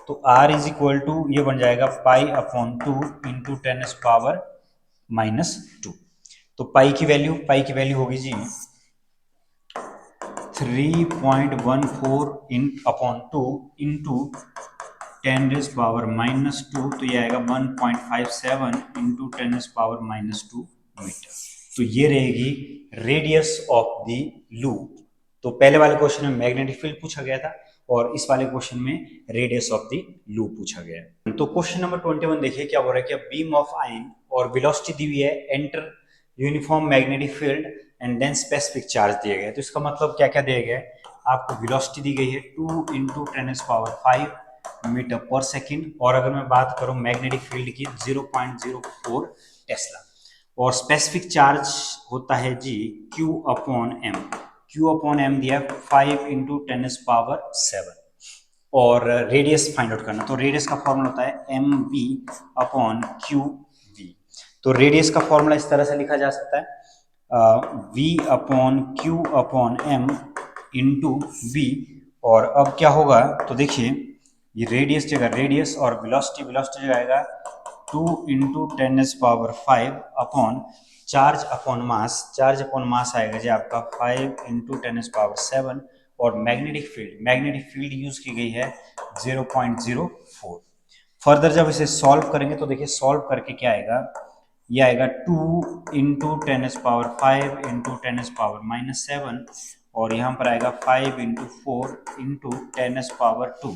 तो r इज इक्वल टू ये बन जाएगा π/2 इंटू 10⁻⁻2। तो पाई की वैल्यू होगी जी 3.14 अपॉन 2 इंटू 10⁻⁻2, तो ये आएगा 1.57 इंटू 10⁻⁻2 मीटर। तो ये रहेगी रेडियस ऑफ द लूप। तो पहले वाले क्वेश्चन में मैग्नेटिक फील्ड पूछा गया था और इस वाले क्वेश्चन में रेडियस ऑफ द लूप पूछा गया है। तो क्वेश्चन नंबर 21 देखिए क्या बोल रहा है कि बीम ऑफ आयन और वेलोसिटी दी हुई है, enter uniform magnetic field and then specific charge दिया गया है। तो इसका मतलब क्या क्या दिया गया है, आपको वेलोसिटी दी गई है 2 इंटू 10⁵ मीटर पर सेकेंड, और अगर मैं बात करूं मैग्नेटिक फील्ड की 0.04 टेस्ला, और स्पेसिफिक चार्ज होता है जी Q अपॉन m दिया 5 इंटू 10⁻⁷, और रेडियस फाइंड आउट करना। तो रेडियस का फॉर्मूला होता है mv अपॉन qv। तो रेडियस का फॉर्मूला इस तरह से लिखा जा सकता है v upon q upon m into v, और अब क्या होगा तो देखिए ये रेडियस और वेलोसिटी जगह आएगा 2 into 10⁵ upon charge upon mass आएगा जी आपका 5 इंटू 10⁻⁷, और मैग्नेटिक फील्ड यूज की गई है 0.04। फर्दर जब इसे सॉल्व करेंगे तो देखिए सॉल्व करके क्या आएगा, ये आएगा 2 इंटू 10⁵ इंटू 10⁻⁻7, और यहाँ पर आएगा 5 इंटू 4 इंटू 10⁻2।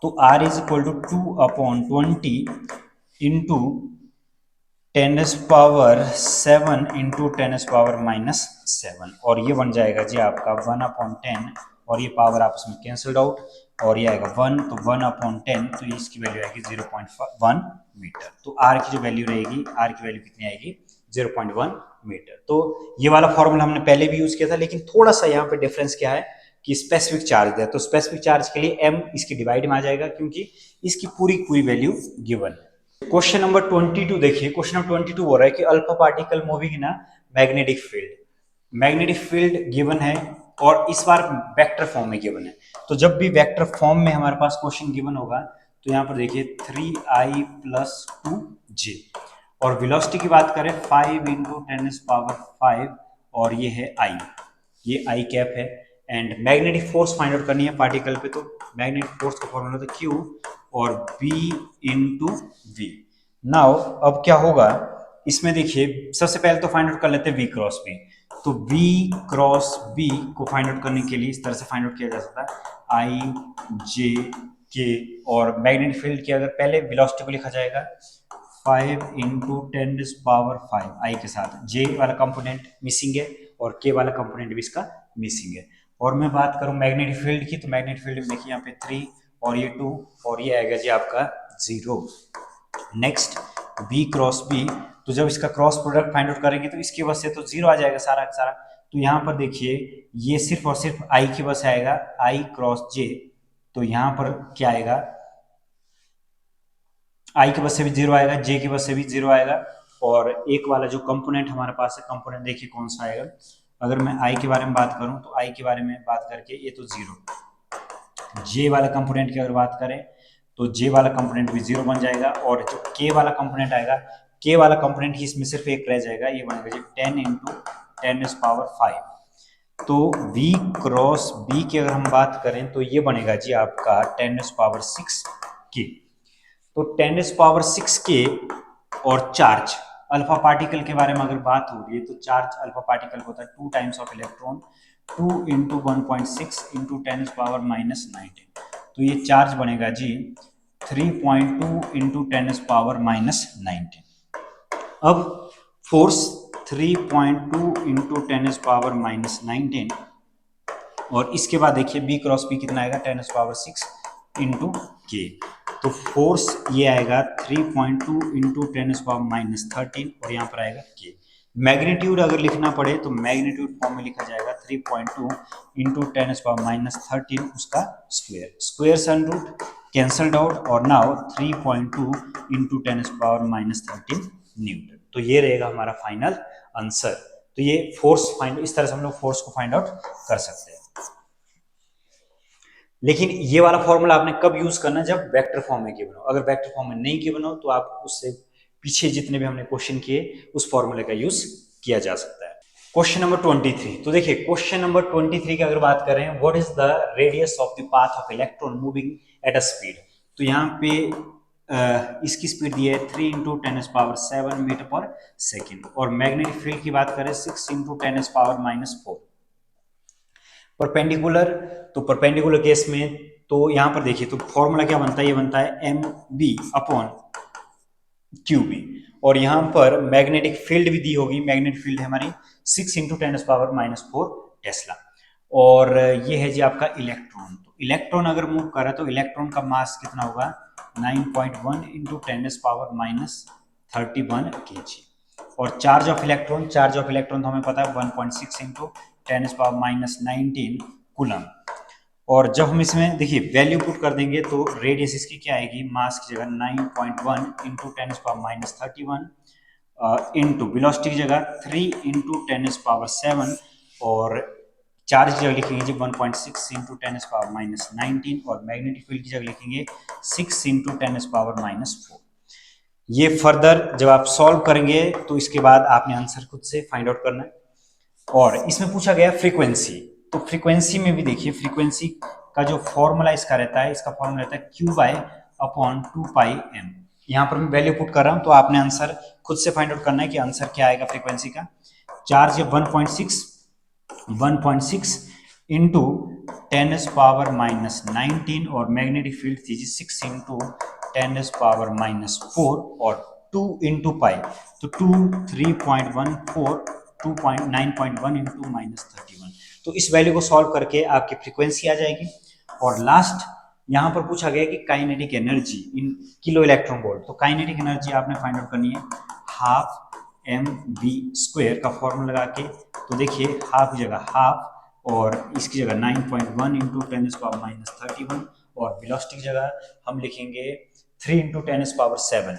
तो r is equal to 2 upon 20 into 10⁻7 into 10⁻⁻7, और ये बन जाएगा जी आपका 1/10, और ये पावर आपस में कैंसल्ड आउट, और ये आएगा 1, तो 1/10, तो इसकी वैल्यू आएगी 0.1 मीटर। तो r की जो वैल्यू रहेगी, r की वैल्यू कितनी आएगी 0.1 मीटर। तो ये वाला फॉर्मूला हमने पहले भी यूज किया था, लेकिन थोड़ा सा यहाँ पे डिफरेंस क्या है कि स्पेसिफिक चार्ज है, तो स्पेसिफिक चार्ज के लिए m इसकी डिवाइड में आ जाएगा क्योंकि इसकी पूरी वैल्यू गिवन है। क्वेश्चन नंबर 22 देखिए, क्वेश्चन नंबर 22 बोल रहा है कि alpha particle moving in magnetic field given है, और इस बार वेक्टर फॉर्म में गिवन है। तो जब भी वेक्टर फॉर्म में हमारे पास क्वेश्चन गिवन होगा तो यहाँ पर देखिए 3i + 2j, और वेलोसिटी की बात करें 5 इंटू 10⁵, और ये है i, ये i कैप है, and magnetic force find out करनी है पार्टिकल पे। तो मैग्नेटिक फोर्स का फॉर्मूला होता है Q और B इंटू V। नाउ अब क्या होगा इसमें देखिए, सबसे पहले तो फाइंड आउट कर लेते हैं V क्रॉस B। तो V क्रॉस B को फाइंड आउट करने के लिए इस तरह से फाइंड आउट किया जा सकता है, आई जे के, और मैग्नेटिक फील्ड की अगर पहले वेलोसिटी को लिखा जाएगा 5 इंटू 10⁵ आई के साथ। जे वाला कंपोनेंट मिसिंग है और के वाला कंपोनेंट भी इसका मिसिंग है। और मैं बात करूं मैग्नेटिक फील्ड की, तो मैग्नेटिक फील्ड में देखिए यहाँ पे 3 और ये 2 और ये आएगा जी आपका 0। नेक्स्ट बी क्रॉस बी, तो जब इसका क्रॉस प्रोडक्ट फाइंड आउट करेंगे तो इसकी वजह से तो 0 आ जाएगा सारा का सारा। तो यहाँ पर देखिए ये सिर्फ और सिर्फ आई की वजह से आएगा, आई क्रॉस जे, तो यहाँ पर क्या आएगा, आई की वजह से भी 0 आएगा, जे की वजह से भी 0 आएगा। और एक वाला जो कंपोनेंट हमारे पास है, कंपोनेंट देखिए कौन सा आएगा। अगर मैं आई के बारे में बात करूं तो आई के बारे में बात करके ये तो 0, जे वाला कंपोनेंट की अगर बात करें तो जे वाला कंपोनेंट भी 0 बन जाएगा। और जो के वाला कंपोनेंट आएगा, के वाला कंपोनेंट ही इसमें सिर्फ एक रह जाएगा, ये बनेगा जी 10 इंटू 10⁵। तो v क्रॉस b की अगर हम बात करें तो ये बनेगा जी आपका 10⁶ के। तो 10⁶ के और चार्ज अल्फा पार्टिकल के बारे में अगर बात हो रही है तो चार्ज अल्फा पार्टिकल होता है 2 times of electron, 2 into 1.6 into 10⁻⁻19। तो ये चार्ज बनेगा जी 3.2 इंटू 10⁻⁻19। अब फोर्स 3.2 इंटू 10⁻⁻19, और इसके बाद देखिए बी क्रॉस बी कितना आएगा 10⁶ इंटू के। तो फोर्स ये आएगा 3.2 इंटू 10⁻⁻13 और यहाँ पर आएगा के। मैग्नीट्यूड अगर लिखना पड़े तो मैग्नीट्यूड फॉर्म में लिखा जाएगा 3.2 इंटू 10⁻⁻13 उसका स्क्वायर, स्क्वायर सन रूट कैंसल्ड आउट, और नाउ 3.2 इंटू 10⁻⁻13 न्यूटन। तो ये रहेगा हमारा फाइनल आंसर। तो ये फोर्स फाइंड, इस तरह से हम लोग फोर्स को फाइंड आउट कर सकते हैं। लेकिन ये वाला फॉर्मूला आपने कब यूज करना है, जब वेक्टर फॉर्म में गिवन हो। अगर वेक्टर फॉर्म में नहीं गिवन हो तो आप उससे पीछे जितने भी हमने क्वेश्चन किए उस फॉर्मूले का यूज किया जा सकता है। क्वेश्चन नंबर 23, तो देखिए क्वेश्चन नंबर 23 की अगर बात करें, what is the radius of the path of electron moving at a speed. तो यहाँ पे इसकी स्पीड दी है 3 इंटू 10⁻7 मीटर पर सेकेंड, और मैग्नेटिक फील्ड की बात करें 6 इंटू 10⁻⁻4। परपेंडिकुलर, तो परपेंडिकुलर केस में तो यहां पर देखिए तो फॉर्मूला क्या बनता है, ये बनता है M B upon Q B, और यहां पर मैग्नेटिक फील्ड भी दी होगी, मैग्नेटिक फील्ड है हमारी 6 इंटू 10⁻⁻4 टेस्ला। और ये है जी आपका इलेक्ट्रॉन, तो इलेक्ट्रॉन अगर मूव कर रहा है तो इलेक्ट्रॉन का मास कितना होगा 9.1 इंटू 10⁻31 kg। और charge of electron, charge of electron तो हमें पता है 1.6 इंटू 10⁻⁻19 कूलम। और जब हम इसमें देखिए वैल्यू पुट कर देंगे तो रेडियस इसकी क्या आएगी, मास की जगह 9.1 इंटू 10⁻31 इंटू वेलोसिटी की जगह 3 इंटू 10⁻7, और चार्ज की जगह लिखेंगे जी 1.6 इंटू 10⁻19, और मैग्नेटिक फील्ड की जगह लिखेंगे 6 इंटू 10⁻4। ये फर्दर जब आप सॉल्व करेंगे तो इसके बाद आपने आंसर खुद से फाइंड आउट करना है। और इसमें पूछा गया फ्रीक्वेंसी, तो फ्रीक्वेंसी में भी देखिए फ्रीक्वेंसी का जो फॉर्मूला इसका रहता है, इसका फॉर्मूला रहता है Q/2πm। यहाँ पर मैं वैल्यू पुट कर रहा हूँ तो आपने आंसर खुद से फाइंड आउट करना है कि आंसर क्या आएगा फ्रीक्वेंसी का। चार्ज 1.6 इंटू 10⁻⁻19, और मैग्नेटिक फील्ड थी 6 इंटू 10⁻⁻4 और 2 इंटू पाई, तो 3.14 2.9.1 इंटू -31। तो इस वैल्यू को सॉल्व करके आपकी फ्रीक्वेंसी आ जाएगी। और लास्ट यहां पर पूछा गया कि kinetic energy in kilo electron volt, तो काइनेटिक एनर्जी आपने फाइंड आउट करनी है हाफ mv² का फॉर्मूला लगा के। तो देखिए हाफ की जगह हाफ, और इसकी जगह 9.1 इंटू 10⁻31, और वेलोसिटी की जगह हम लिखेंगे 3 इंटू 10⁻7,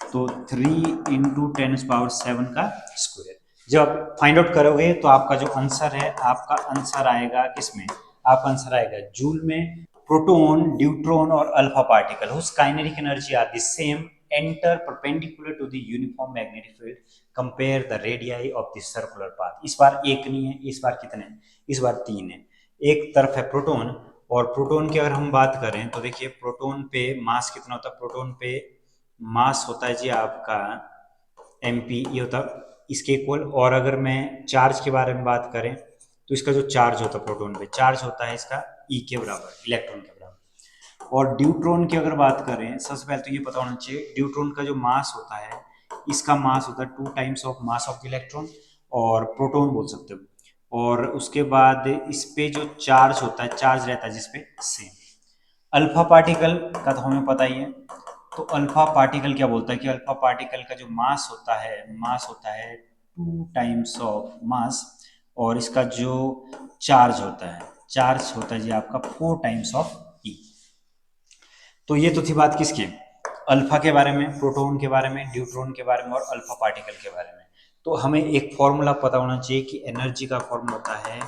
तो 3 इंटू 10⁻7 का स्क्वायर। जब फाइंड आउट करोगे तो आपका जो आंसर है, आपका आंसर आएगा किसमें, आपका आंसर आएगा जूल में। प्रोटॉन, न्यूट्रॉन और alpha particle whose kinetic energy are the same enter perpendicular to the uniform magnetic field, compare the radii of the circular path। इस बार एक नहीं है, इस बार कितने हैं, इस बार 3 है। एक तरफ है प्रोटॉन, और प्रोटॉन की अगर हम बात करें तो देखिए प्रोटॉन पे मास कितना होता है, प्रोटॉन पे मास होता है जी आपका mp, ये होता है इसके इक्वल। और अगर मैं चार्ज के बारे में बात करें तो इसका जो चार्ज होता है प्रोटॉन पे, चार्ज होता है इसका ई के बराबर, इलेक्ट्रॉन के बराबर। और ड्यूट्रॉन की अगर बात करें, सबसे पहले तो ये पता होना चाहिए ड्यूट्रॉन का जो मास होता है, इसका मास होता है 2 times of mass of the electron, और प्रोटॉन बोल सकते हो। और उसके बाद इस पे जो चार्ज होता है, चार्ज रहता है जिसपे सेम। अल्फा पार्टिकल का तो हमें पता ही है। तो अल्फा पार्टिकल क्या बोलता है कि अल्फा पार्टिकल का जो मास होता है 2 टाइम्स ऑफ मास, और इसका जो चार्ज होता है जी आपका 4 टाइम्स ऑफ ई। तो ये तो थी बात किसकी, अल्फा के बारे में, प्रोटॉन के बारे में, ड्यूट्रॉन के बारे में और अल्फा पार्टिकल के बारे में। तो हमें एक फॉर्मूला पता होना चाहिए कि एनर्जी का फॉर्मूला होता है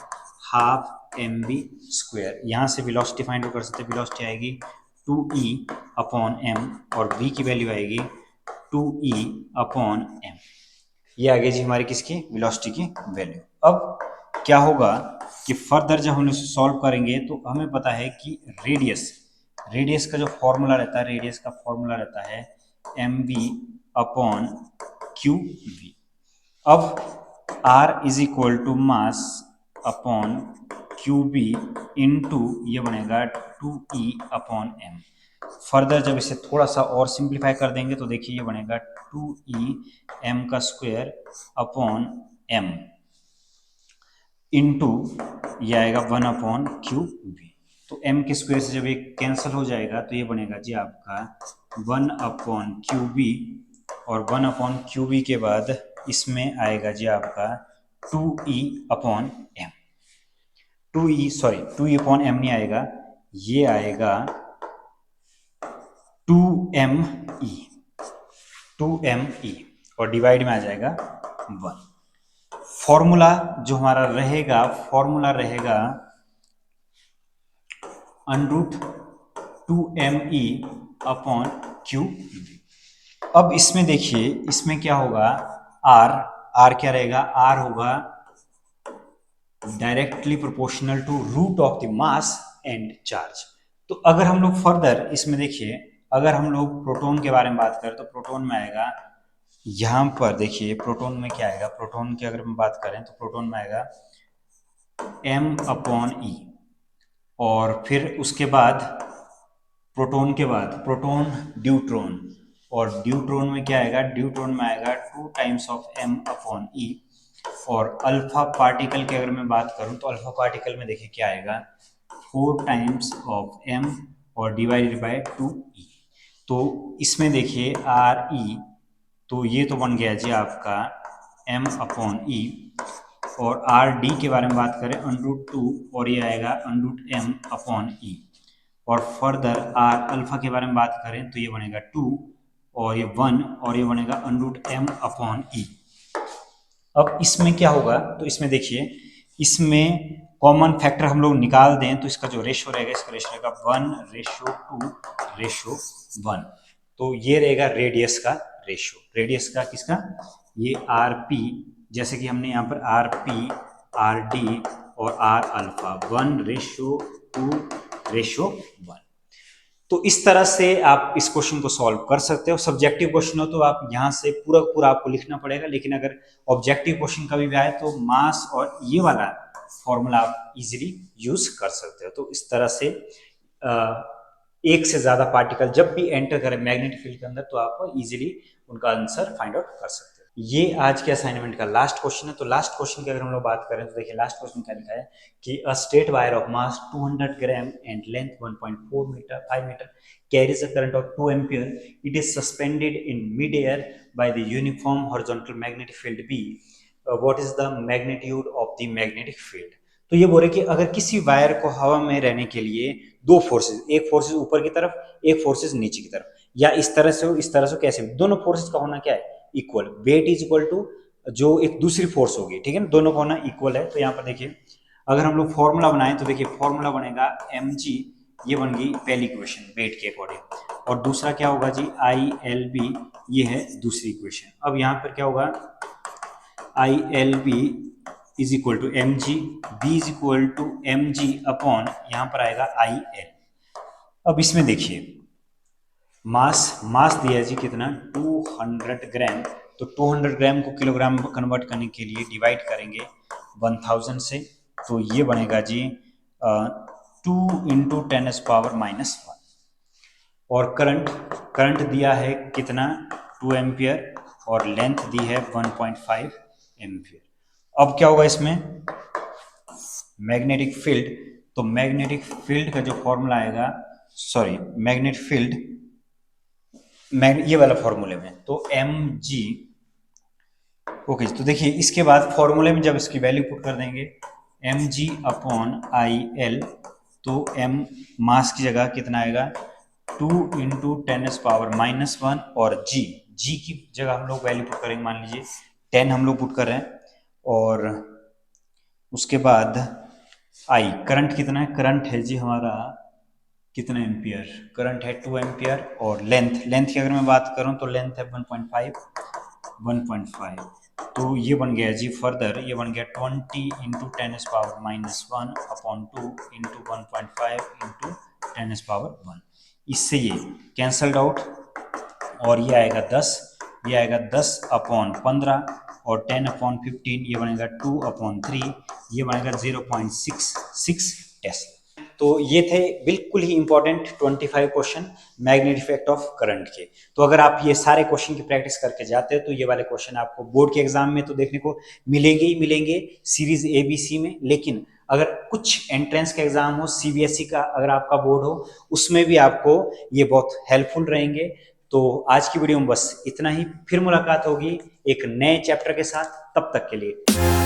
हाफ एम बी स्क्वायर। यहाँ से वेलोसिटी फाइंड आउट कर सकते हैं। वेलोसिटी आएगी 2e अपॉन एम, और v की वैल्यू आएगी 2e अपॉन एम। ये आ गई जी हमारी किसकी, वेलोसिटी की वैल्यू। अब क्या होगा कि फर्दर जब हम इसे सॉल्व करेंगे तो हमें पता है कि रेडियस का जो फॉर्मूला रहता है, रेडियस का फॉर्मूला रहता है M V upon Q V. अब R is equal to mass upon Q B into ये बनेगा 2e अपॉन एम। फर्दर जब इसे थोड़ा सा और सिंप्लीफाई कर देंगे तो देखिए ये बनेगा 2e एम का स्क्वायर अपॉन एम इंटू ये आएगा 1 अपॉन क्यू बी। तो m के स्क्वायर से जब ये कैंसिल हो जाएगा तो ये बनेगा जी आपका 1 अपॉन क्यू बी, और 1 अपॉन क्यू बी के बाद इसमें आएगा जी आपका 2e upon M. 2e upon M नहीं आएगा, ये आएगा 2me, 2me, और डिवाइड में आ जाएगा 1। फॉर्मूला जो हमारा रहेगा, फॉर्मूला रहेगा √ 2me अपॉन क्यू। अब इसमें देखिए, इसमें क्या होगा, आर क्या रहेगा, आर होगा directly proportional to root of the mass and charge. तो अगर हम लोग फर्दर इसमें देखिए, अगर हम लोग प्रोटॉन के बारे में बात करें तो प्रोटॉन में आएगा, यहाँ पर देखिए प्रोटॉन में क्या आएगा, प्रोटॉन की अगर हम बात करें तो प्रोटॉन में आएगा m अपॉन ई, और फिर उसके बाद प्रोटॉन के बाद प्रोटॉन ड्यूट्रॉन, और ड्यूट्रॉन में क्या आएगा, ड्यूट्रॉन में आएगा 2 टाइम्स ऑफ m अपॉन ई। और अल्फा पार्टिकल की अगर मैं बात करूं तो अल्फा पार्टिकल में देखिए क्या आएगा, 4 टाइम्स ऑफ m और डिवाइडेड बाय 2e। तो इसमें देखिए आर ई, तो ये तो बन गया जी आपका m अपॉन ई, और आर डी के बारे में बात करें √2, और ये आएगा √m अपॉन ई। और फर्दर आर अल्फा के बारे में बात करें तो ये बनेगा 2, और ये 1, और ये बनेगा √m अपॉन ई। अब इसमें क्या होगा, तो इसमें देखिए, इसमें कॉमन फैक्टर हम लोग निकाल दें तो इसका जो रेशो रहेगा, इसका रेशो रहेगा 1:2:1। तो ये रहेगा रेडियस का रेशो, रेडियस का किसका, ये आर पी, जैसे कि हमने यहाँ पर आर पी, आर डी और आर अल्फा 1:2:1। तो इस तरह से आप इस क्वेश्चन को सॉल्व कर सकते हो। सब्जेक्टिव क्वेश्चन हो तो आप यहाँ से पूरा पूरा आपको लिखना पड़ेगा, लेकिन अगर ऑब्जेक्टिव क्वेश्चन कभी भी आए तो मास और ये वाला फॉर्मूला आप इजीली यूज कर सकते हो। तो इस तरह से एक से ज्यादा पार्टिकल जब भी एंटर करें मैग्नेटिक फील्ड के अंदर तो आप इजीली उनका आंसर फाइंड आउट कर सकते हो। ये आज के असाइनमेंट का लास्ट क्वेश्चन है। तो लास्ट क्वेश्चन की अगर हम लोग बात करें तो देखिए लास्ट क्वेश्चन क्या लिखा है कि a straight wire of mass 200 gram and length 1.4 metre 5 metre carries a current of 2 ampere. It is suspended in mid-air by the uniform horizontal magnetic field B. What is the magnitude of the magnetic field? तो ये बोल रहे कि अगर किसी wire को हवा में रहने के लिए दो फोर्सेस, एक फोर्सेस ऊपर की तरफ, एक फोर्सेस नीचे की तरफ, या इस तरह से हो इस तरह से, कैसे दोनों फोर्सेस का होना क्या है, equal. Weight is equal to जो एक दूसरी फोर्स होगी, ठीक है ना, दोनों का होना इक्वल है। तो यहाँ पर देखिए अगर हम लोग फॉर्मूला बनाएं तो देखिए फॉर्मूला बनेगा mg, ये बन गई पहली इक्वेशन वेट के अकॉर्डिंग, और दूसरा क्या होगा जी ILB, ये है दूसरी इक्वेशन। अब यहाँ पर क्या होगा, ILB is equal to mg, b is equal to mg upon यहाँ पर आएगा IL। अब इसमें देखिए मास दिया जी कितना, 200 ग्राम। तो 200 ग्राम को किलोग्राम में कन्वर्ट करने के लिए डिवाइड करेंगे 1000 से, तो ये बनेगा जी 2 × 10⁻⁻1 और करंट दिया है कितना 2 एम्पियर और लेंथ दी है 1.5 एम्पियर। अब क्या होगा इसमें मैग्नेटिक फील्ड, तो मैग्नेटिक फील्ड का जो फॉर्मूला आएगा, सॉरी मैग्नेटिक फील्ड ये वाला फॉर्मूले में, तो mg, ओके। तो देखिए इसके बाद फॉर्मूले में जब इसकी वैल्यू पुट कर देंगे mg/IL, तो m मास की जगह कितना आएगा 2 × 10⁻⁻1 और g की जगह हम लोग वैल्यू पुट करेंगे, मान लीजिए 10 हम लोग पुट कर रहे हैं। और उसके बाद I करंट कितना है, करंट है जी हमारा कितना एम्पियर, करंट है 2 एम्पियर और लेंथ की अगर मैं बात करूं तो लेंथ है 1.5, तो ये बन गया जी फर्दर, ये बन गया 20 × 10⁻⁻1 अपॉन 2 × 1.5 × 10⁻1। इससे ये कैंसल्ड आउट और ये आएगा 10, ये आएगा 10/15 और 10/15 ये बनेगा 2/3, ये बनेगा 0.66 टेस्ला। तो ये थे बिल्कुल ही important 25 question magnetic effect of current के। तो अगर आप ये सारे क्वेश्चन की प्रैक्टिस करके जाते हैं तो ये वाले क्वेश्चन आपको बोर्ड के एग्जाम में तो देखने को मिलेंगे ही मिलेंगे सीरीज ABC में, लेकिन अगर कुछ एंट्रेंस का एग्जाम हो CBSE का, अगर आपका बोर्ड हो, उसमें भी आपको ये बहुत हेल्पफुल रहेंगे। तो आज की वीडियो में बस इतना ही, फिर मुलाकात होगी एक नए चैप्टर के साथ, तब तक के लिए।